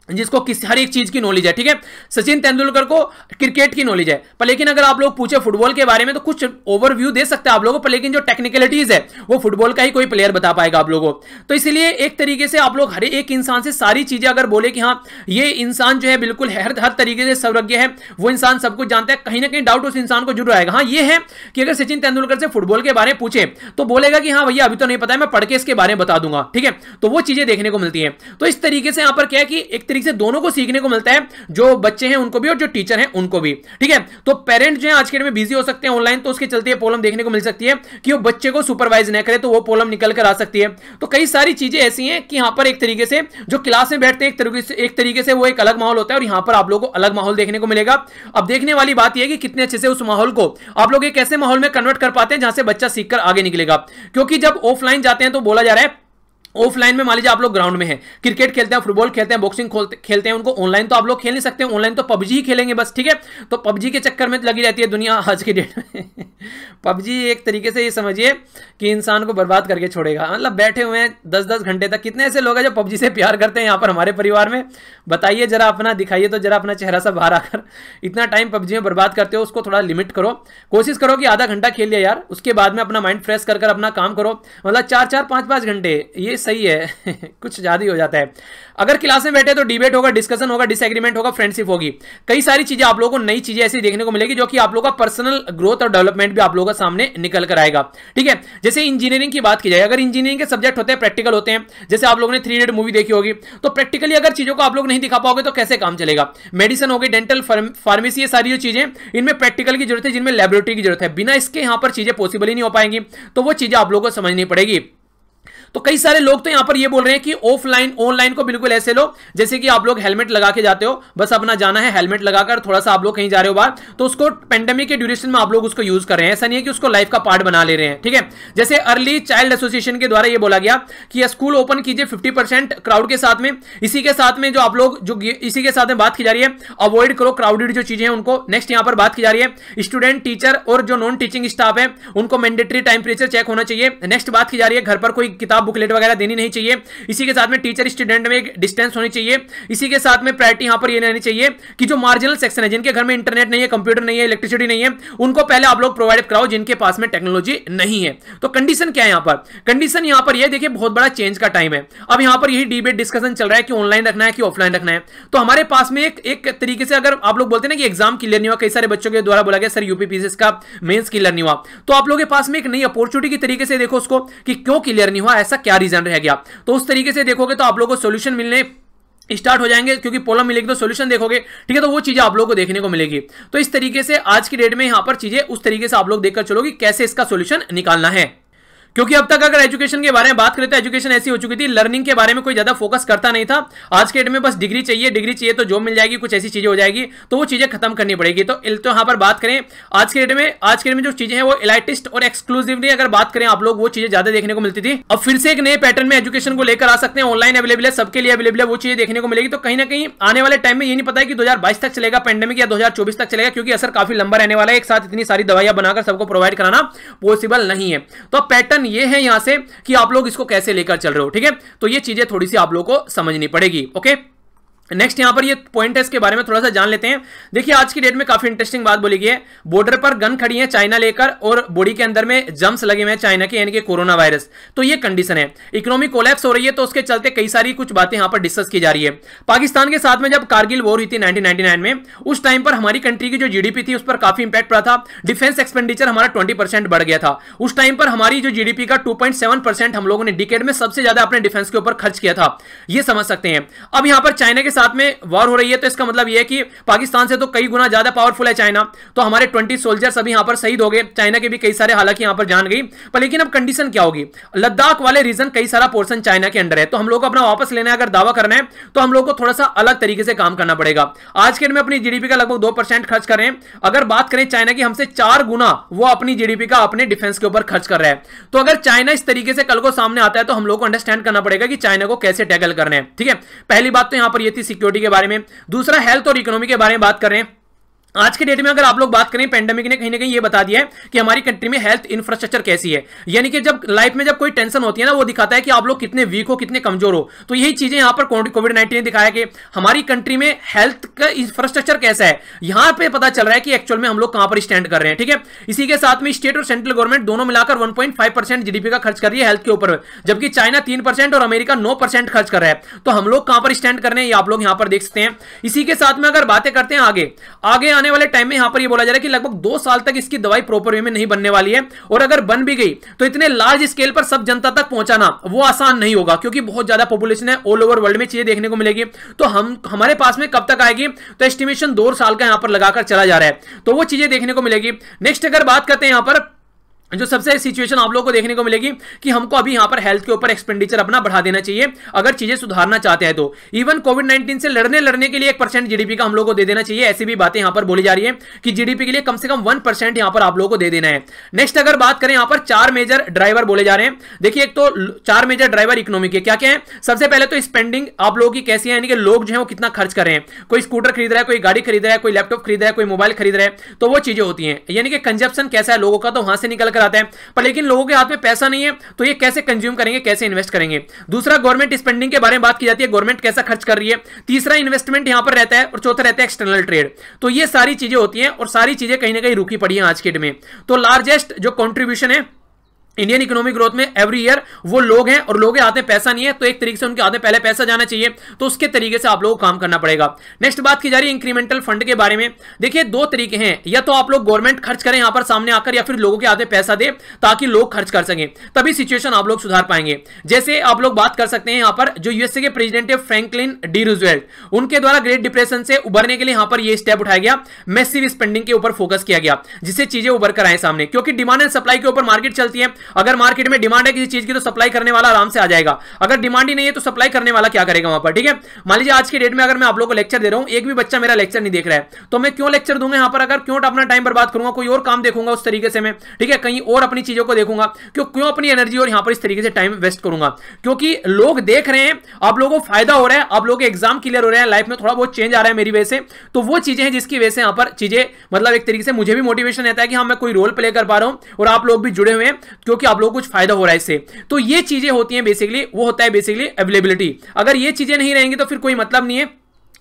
जिसको हर एक चीज की नॉलेज है, ठीक है। सचिन तेंदुलकर को क्रिकेट की नॉलेज है, पर लेकिन अगर आप लोग पूछे फुटबॉल के बारे में तो कुछ ओवरव्यू दे सकते हैं आप लोगों को, पर लेकिन जो टेक्निकलिटीज है वो फुटबॉल का ही कोई प्लेयर बता पाएगा आप लोगों को। तो इसलिए एक तरीके से आप लोग हर एक इंसान से सारी चीजें अगर बोले कि हाँ ये इंसान जो है बिल्कुल हर तरीके से सर्वज्ञ है, वो इंसान सब कुछ जानता है, कहीं ना कहीं डाउट उस इंसान को जरूर आएगा। हाँ ये है कि अगर सचिन तेंदुलकर से फुटबॉल के बारे में पूछे तो बोलेगा कि हाँ भैया अभी तो नहीं पता है, मैं पढ़ के इसके बारे में बता दूंगा, ठीक है। तो वो चीजें देखने को मिलती है। तो इस तरीके से यहां पर क्या है कि एक तरीके से दोनों को सीखने को मिलता है, जो बच्चे हैं उनको भी और जो टीचर हैं उनको भी, ठीक है। तो पेरेंट जो है आज के डेट में बिजी हो सकते हैं ऑनलाइन, तो उसके चलते प्रॉब्लम देखने को मिल सकती है कि वो बच्चे को सुपरवाइज न करे, तो वो प्रॉब्लम निकल कर आ सकती है। तो कई सारी चीजें ऐसी हैं कि यहां पर एक तरीके से जो क्लास में बैठते हैं एक तरीके से वो एक अलग माहौल होता है, और यहां पर आप लोगों को अलग माहौल देखने को मिलेगा। अब देखने वाली बात यह है कि कितने अच्छे से उस माहौल को आप लोग एक ऐसे माहौल में कन्वर्ट कर पाते हैं जहां से बच्चा सीखकर आगे निकलेगा। क्योंकि जब ऑफलाइन जाते हैं तो बोला जा रहा है ऑफलाइन में मान लीजिए आप लोग ग्राउंड में हैं, क्रिकेट खेलते हैं, फुटबॉल खेलते हैं, बॉक्सिंग खेलते हैं, उनको ऑनलाइन तो आप लोग खेल नहीं सकते, ऑनलाइन तो पबजी ही खेलेंगे बस, ठीक है। तो पबजी के चक्कर में लगी रहती है दुनिया आज की डेट में पबजी एक तरीके से ये समझिए कि इंसान को बर्बाद करके छोड़ेगा। मतलब बैठे हुए हैं 10-10 घंटे तक। कितने ऐसे लोग हैं जो पबजी से प्यार करते हैं यहाँ पर हमारे परिवार में? बताइए जरा, अपना दिखाइए तो जरा अपना चेहरा सा बाहर आकर। इतना टाइम पबजी में बर्बाद करते हो, उसको थोड़ा लिमिट करो। कोशिश करो कि आधा घंटा खेल लिया यार, उसके बाद में अपना माइंड फ्रेश कर अपना काम करो। मतलब 4-4, 5-5 घंटे ये सही है कुछ ज्यादा ही हो जाता है। अगर क्लास में बैठे तो डिबेट होगा, डिस्कशन होगा, डिसएग्रीमेंट होगा, फ्रेंडशिप होगी, कई सारी चीजें आप लोगों को नई चीजें ऐसी देखने को मिलेगी जो कि आप लोगों का पर्सनल ग्रोथ और डेवलपमेंट भी आप लोगों का सामने निकल कर आएगा, ठीक है। जैसे इंजीनियरिंग की बात की जाए, अगर इंजीनियरिंग के सब्जेक्ट होते हैं, प्रैक्टिकल होते हैं, जैसे आप लोगों ने 3 इडियट मूवी देखी होगी, तो प्रैक्टिकली अगर चीजों को आप लोग नहीं दिखा पाओगे तो कैसे काम चलेगा। मेडिसिन हो गई, डेंटल, फार्मेसी, ये सारी जो चीजें, इनमें प्रैक्टिकल की जरूरत है, जिनमें लैबोरेटरी की जरूरत है। बिना इसके यहां पर चीजें पॉसिबल ही नहीं हो पाएंगी, तो वो चीजें आप लोगों को समझनी पड़ेगी। तो कई सारे लोग तो यहां पर ये बोल रहे हैं कि ऑफलाइन ऑनलाइन को बिल्कुल ऐसे लो जैसे कि आप लोग हेलमेट लगा के जाते हो, बस अपना जाना है हेलमेट लगाकर, थोड़ा सा आप लोग कहीं जा रहे हो बाहर तो उसको पेंडेमिक के ड्यूरेशन में आप लोग उसको यूज कर रहे हैं, ऐसा नहीं है कि उसको लाइफ का पार्ट बना ले रहे हैं, ठीक है। जैसे अर्ली चाइल्ड एसोसिएशन के द्वारा ये बोला गया कि स्कूल ओपन कीजिए 50% क्राउड के साथ में। इसी के साथ में जो आप लोग जो इसी के साथ में बात की जा रही है, अवॉइड करो क्राउडेड जो चीजें हैं उनको। नेक्स्ट यहां पर बात की जा रही है स्टूडेंट, टीचर और जो नॉन टीचिंग स्टाफ है उनको मैंडेटरी टेंपरेचर चेक होना चाहिए। नेक्स्ट बात की जा रही है घर पर कोई किताब बुकलेट वगैरह देनी नहीं चाहिए। इसी के साथ में टीचर स्टूडेंट में एक डिस्टेंस होनी चाहिए। इसी के साथ में प्रायोरिटी यहां पर ये रहनी चाहिए कि जो मार्जिनल सेक्शन है, जिनके घर में इंटरनेट नहीं है, कंप्यूटर नहीं है, इलेक्ट्रिसिटी नहीं है, उनको पहले आप लोग प्रोवाइड कराओ जिनके पास में टेक्नोलॉजी नहीं है। तो कंडीशन क्या है यहां पर? कंडीशन यहां पर ये देखिए बहुत बड़ा चेंज का टाइम है। अब यहां पर यही डिबेट डिस्कशन चल रहा है कि ऑनलाइन रखना है कि ऑफलाइन रखना है। तो हमारे पास में एक तरीके से अगर आप लोग बोलते हैं ना कि एग्जाम क्लियर नहीं हुआ, कई सारे बच्चों के द्वारा बोला गया सर यूपीपीसीएस का मेंस क्लियर नहीं हुआ, तो आप लोगों के पास में एक नई अपॉर्चुनिटी की तरीके से देखो उसको कि क्यों क्लियर नहीं हुआ, ऐसा क्या रीजन रह गया। तो उस तरीके से देखोगे तो आप लोगों को सॉल्यूशन मिलने स्टार्ट हो जाएंगे, क्योंकि प्रॉब्लम मिलेगी तो सॉल्यूशन देखोगे, ठीक है। तो वो चीजें आप लोगों को देखने को मिलेगी। तो इस तरीके से आज की डेट में यहां पर चीजें उस तरीके से आप लोग देखकर चलोगे कैसे इसका सॉल्यूशन निकालना है। क्योंकि अब तक अगर एजुकेशन के बारे में बात करें तो एजुकेशन ऐसी हो चुकी थी, लर्निंग के बारे में कोई ज्यादा फोकस करता नहीं था। आज के डेट में बस डिग्री चाहिए तो जॉब मिल जाएगी, कुछ ऐसी चीजें हो जाएगी, तो वो चीजें खत्म करनी पड़ेगी। तो यहां पर बात करें आज के डेट में जो चीजें हैं वो एलाइटिस्ट और एक्सक्लूसिवली अगर बात करें आप लोग, वो चीजें ज्यादा देखने को मिलती थी। अब फिर से एक नए पैटर्न में एजुकेशन को लेकर आ सकते हैं, ऑनलाइन अवेलेबल है, सबके लिए अवेलेबल है, वो चीजें देखने को मिलेगी। तो कहीं ना कहीं आने वाले टाइम में ये नहीं पता है कि 2022 तक चलेगा पेंडेमिक या 2024 तक चलेगा, क्योंकि असर काफी लंबा रहने वाला है। एक साथ इतनी सारी दवाइयां बनाकर सबको प्रोवाइड कराना पॉसिबल नहीं है। तो पैटर्न ये है यहां से कि आप लोग इसको कैसे लेकर चल रहे हो, ठीक है। तो ये चीजें थोड़ी सी आप लोगों को समझनी पड़ेगी, ओके। नेक्स्ट यहां पर ये पॉइंट है, इसके बारे में थोड़ा सा जान लेते हैं। देखिए आज की डेट में काफी इंटरेस्टिंग बात बोली गई है, बॉर्डर पर गन खड़ी है चाइना लेकर और बॉडी के अंदर में जम्स लगे हुए हैं चाइना के, यानी कि कोरोना वायरस। तो ये कंडीशन है, इकोनॉमी कोलैप्स हो रही है, तो उसके चलते कई सारी कुछ बातें यहां पर डिस्कस की जा रही है। पाकिस्तान के साथ में जब कारगिल वॉर हुई थी 1999 में, उस टाइम पर हमारी कंट्री की जो जीडीपी थी उस पर काफी इंपैक्ट पड़ा था। डिफेंस एक्सपेंडिचर हमारा 20% बढ़ गया था। उस टाइम पर हमारी जो जीडीपी का 2.7% हम लोगों ने डिकेड में सबसे ज्यादा अपने डिफेंस के ऊपर खर्च किया था, ये समझ सकते हैं। अब यहां पर चाइना के साथ में वॉर हो रही है, तो इसका मतलब यह है कि पाकिस्तान से तो कई गुना ज्यादा पावरफुल है चाइना। तो हमारे 20 सोल्जर्स अभी यहां पर शहीद हो गए, चाइना के भी कई सारे हालांकि यहां पर जान गई। पर लेकिन अब कंडीशन क्या होगी, लद्दाख वाले रीजन कई सारा पोर्शन चाइना के अंडर है, तो हम लोग को अपना वापस लेना है, अगर दावा करना है तो हम लोग को थोड़ा सा अलग तरीके से काम करना पड़ेगा। आज के दिन में अपनी जीडीपी का लगभग 2% खर्च कर रहे हैं। अगर बात करें चाइना की, हमसे 4 गुना वो अपनी जीडीपी का अपने डिफेंस के ऊपर खर्च कर रहा है। तो अगर चाइना इस तरीके से कल को सामने आता है तो हम लोग को अंडरस्टैंड करना पड़ेगा कि चाइना को कैसे टैकल करना है, ठीक है। पहली बात तो यहां पर ये थी सिक्योरिटी के बारे में। दूसरा हेल्थ और इकोनॉमी के बारे में बात कर रहे हैं। आज के डेट में अगर आप लोग बात करें, पेंडेमिक ने कहीं ना कहीं ये बता दिया है कि हमारी कंट्री में हेल्थ इंफ्रास्ट्रक्चर कैसी है, यानी कि जब लाइफ में जब कोई टेंशन होती है ना, वो दिखाता है कि आप लोग कितने वीक हो, कितने कमजोर हो। तो यही चीजें यहां पर कोविड-19 ने दिखाया कि हमारी कंट्री में हेल्थ का इंफ्रास्ट्रक्चर कैसा है, यहां पे पता चल रहा है कि एक्चुअल में हम लोग कहां पर स्टैंड कर रहे हैं, ठीक है। इसी के साथ में स्टेट और सेंट्रल गवर्नमेंट दोनों मिलाकर 1.5% जीडीपी का खर्च कर रही है हेल्थ के ऊपर, जबकि चाइना 3% और अमेरिका 9% खर्च कर रहा है। तो हम लोग कहां पर स्टैंड कर रहे हैं, ये आप लोग यहां पर देख सकते हैं। इसी के साथ में अगर बातें करते हैं आगे आने वाले टाइम में, यहां पर ये बोला जा रहा है कि लगभग 2 साल तक इसकी दवाई प्रॉपर वे में नहीं बनने वाली है, और अगर बन भी गई तो इतने लार्ज स्केल पर सब जनता तक पहुंचाना वो आसान नहीं होगा, क्योंकि बहुत ज्यादा पॉपुलेशन है, ऑल ओवर वर्ल्ड में चीजें देखने को मिलेगी। तो हमारे पास में कब तक आएगी, तो एस्टिमेशन 2 साल का यहां पर लगाकर चला जा रहा है, तो वो चीजें देखने को मिलेगी। नेक्स्ट अगर बात करते हैं यहां पर जो सबसे सिचुएशन आप लोगों को देखने को मिलेगी कि हमको अभी यहां पर हेल्थ के ऊपर एक्सपेंडिचर अपना बढ़ा देना चाहिए, अगर चीजें सुधारना चाहते हैं तो। इवन कोविड-19 से लड़ने के लिए 1% जीडीपी का हम लोगों को दे देना चाहिए, ऐसी भी बातें यहां पर बोली जा रही है कि जीडीपी के लिए कम से कम 1% यहां पर आप लोगों को दे देना है। नेक्स्ट अगर बात करें, यहां पर 4 मेजर ड्राइवर बोले जा रहे हैं। देखिए एक तो 4 मेजर ड्राइवर इकोनॉमी के क्या क्या है। सबसे पहले तो स्पेंडिंग आप लोगों की कैसी है, यानी कि लोग जो है वो कितना खर्च कर रहे हैं। कोई स्कूटर खरीद रहा है, कोई गाड़ी खरीद रहा है, कोई लैपटॉप खरीद रहा है, कोई मोबाइल खरीद रहा है, तो वो चीजें होती हैं, यानी कि कंजप्शन कैसा है लोगों का, तो वहां से निकल कर आता है। पर लेकिन लोगों के हाथ में पैसा नहीं है, तो ये कैसे कंज्यूम करेंगे, कैसे इन्वेस्ट करेंगे। दूसरा गवर्नमेंट स्पेंडिंग के बारे में बात की जाती है, गवर्नमेंट कैसा खर्च कर रही है। तीसरा इन्वेस्टमेंट यहां पर रहता है, और चौथा रहता है एक्सटर्नल ट्रेड। तो ये सारी चीजें होती हैं, और सारी चीजें कहीं ना कहीं रुकी पड़ी हैं आज के डेट में। तो लार्जेस्ट जो कंट्रीब्यूशन है इंडियन इकोनॉमिक ग्रोथ में एवरी ईयर वो लोग हैं, और लोगों के हाथ में पैसा नहीं है, तो एक तरीके से उनके हाथ में पहले पैसा जाना चाहिए, तो उसके तरीके से आप लोगों को काम करना पड़ेगा। नेक्स्ट बात की जा रही है इंक्रीमेंटल फंड के बारे में। देखिए 2 तरीके हैं, या तो आप लोग गवर्नमेंट खर्च करें यहां पर सामने आकर, या फिर लोगों के हाथ में पैसा दे ताकि लोग खर्च कर सकें, तभी सिचुएशन आप लोग सुधार पाएंगे। जैसे आप लोग बात कर सकते हैं यहां पर जो यूएसए के प्रेसिडेंट है फ्रैंकलिन डी रूजवेल्ट, उनके द्वारा ग्रेट डिप्रेशन से उभरने के लिए यहां पर यह स्टेप उठाया गया, मैसिव स्पेंडिंग के ऊपर फोकस किया गया, जिससे चीजें उभर कर आए सामने। क्योंकि डिमांड एंड सप्लाई के ऊपर मार्केट चलती है, अगर मार्केट में डिमांड है किसी चीज की तो सप्लाई करने वाला आराम से आ जाएगा, अगर डिमांड ही नहीं है तो सप्लाई करने वाला क्या करेगा वहां पर, ठीक है। मान लीजिए आज की डेट में अगर मैं आप लोगों को लेक्चर दे रहा हूं, एक भी बच्चा मेरा लेक्चर नहीं देख रहा है, तो मैं क्यों लेक्चर दूंगा यहां पर, अगर क्यों अपना टाइम बर्बाद करूंगा, कोई और काम देखूंगा उस तरीके से मैं, ठीक है, कहीं और अपनी चीजों को देखूंगा, क्यों अपनी एनर्जी और यहां पर इस तरीके से टाइम वेस्ट करूंगा, क्योंकि लोग देख रहे हैं, आप लोगों को फायदा हो रहा है, आप लोगों के एग्जाम क्लियर हो रहे हैं, लाइफ में थोड़ा बहुत चेंज आ रहा है मेरी वजह से, तो वो चीजें हैं जिसकी वजह से यहां पर चीजें मतलब एक तरीके से मुझे भी मोटिवेशन रहता है कि हाँ मैं कोई रोल प्ले कर पा रहा हूं और आप लोग भी जुड़े हुए हैं क्योंकि आप लोगों को कुछ फायदा हो रहा है इससे। तो ये चीजें होती हैं बेसिकली, वो होता है बेसिकली अवेलेबिलिटी। अगर ये चीजें नहीं रहेंगी तो फिर कोई मतलब नहीं है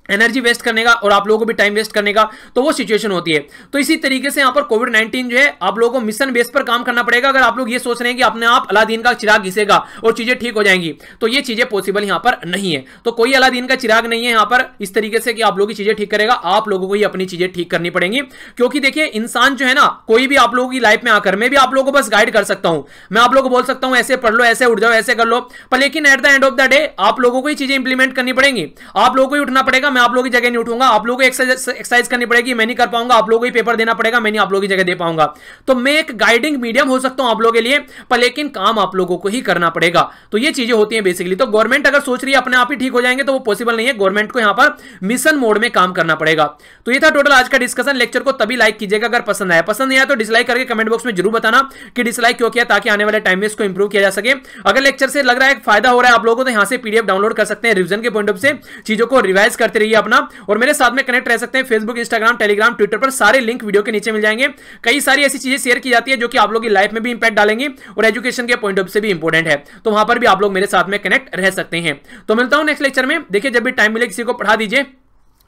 एनर्जी वेस्ट करने का और आप लोगों को भी टाइम वेस्ट करने का, तो वो सिचुएशन होती है। तो इसी तरीके से यहां पर कोविड-19 जो है आप लोगों को मिशन बेस पर काम करना पड़ेगा। अगर आप लोग ये सोच रहे हैं कि अपने आप अलादीन का चिराग घिसेगा और चीजें ठीक हो जाएंगी, तो ये चीजें पॉसिबल यहां पर नहीं है। तो कोई अलादीन का चिराग नहीं है यहां पर इस तरीके से कि आप लोगों की चीजें ठीक करेगा, आप लोगों को ही अपनी चीजें ठीक करनी पड़ेंगी। क्योंकि देखिए इंसान जो है ना, कोई भी आप लोगों की लाइफ में आकर मैं भी आप लोगों को बस गाइड कर सकता हूं, मैं आप लोगों को बोल सकता हूं ऐसे पढ़ लो, ऐसे उठ जाओ, ऐसे कर लो, पर लेकिन at the end of the day आप लोगों को ही चीजें इंप्लीमेंट करनी पड़ेंगी, आप लोगों को ही उठना पड़ेगा। मैं आप लोगों की जगह नहीं उठूंगा, आप लोगों को एक्सरसाइज करनी पड़ेगी, मैं नहीं कर पाऊंगा, आप लोगों को ही पेपर देना पड़ेगा, मैं नहीं आप लोगों की जगह दे पाऊंगा। तो मैं एक गाइडिंग मीडियम हो सकता हूं आप लोगों के लिए, पर लेकिन काम आप लोगों को ही करना पड़ेगा। तो ये चीजें होती हैं बेसिकली। तो गवर्नमेंट अगर सोच रही है अपने आप ही ठीक हो जाएंगे तो वो पॉसिबल नहीं है, गवर्नमेंट को यहां पर मिशन मोड में काम करना पड़ेगा। तो ये था टोटल आज का डिस्कशन। लेक्चर को तभी लाइक कीजिएगा अगर पसंद आया, पसंद नहीं आया तो डिसलाइक करके कमेंट बॉक्स में जरूर बताना कि डिसलाइक क्यों किया, ताकि आने वाले टाइम में इसको इंप्रूव किया जा सके। अगर लेक्चर से लग रहा है फायदा हो रहा है आप लोगों को, तो यहां से पीडीएफ डाउनलोड कर सकते हैं, रिवीजन के पॉइंट ऑफ से चीजों को रिवाइज करते रहिए अपना, और मेरे साथ में कनेक्ट रह सकते हैं फेसबुक, इंस्टाग्राम, टेलीग्राम, ट्विटर पर, सारे लिंक वीडियो के नीचे मिल जाएंगे। कई सारी ऐसी चीजें शेयर की जाती है जो कि आप लोगों की लाइफ में भी इंपैक्ट डालेंगी और एजुकेशन के पॉइंट ऑफ से भी इंपॉर्टेंट है, तो वहां पर भी आप लोग मेरे साथ में कनेक्ट रह सकते हैं। तो मिलता हूं नेक्स्ट लेक्चर में। देखिए जब भी टाइम मिले किसी को पढ़ा दीजिए,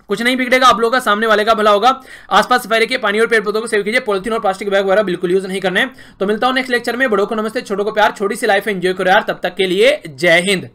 कुछ नहीं बिगड़ेगा, आप लोगों का सामने वाले का भला होगा। आसपास सफाई रखिए, पानी और पेड़ पौधों को सेव कीजिए, पॉलिथीन और प्लास्टिक बैग वगैरह बिल्कुल यूज नहीं करना है। तो मिलता हूं नेक्स्ट लेक्चर में। बड़ों को नमस्ते, छोटों को प्यार, छोटी सी लाइफ एंजॉय करो यार। तब तक के लिए जय हिंद।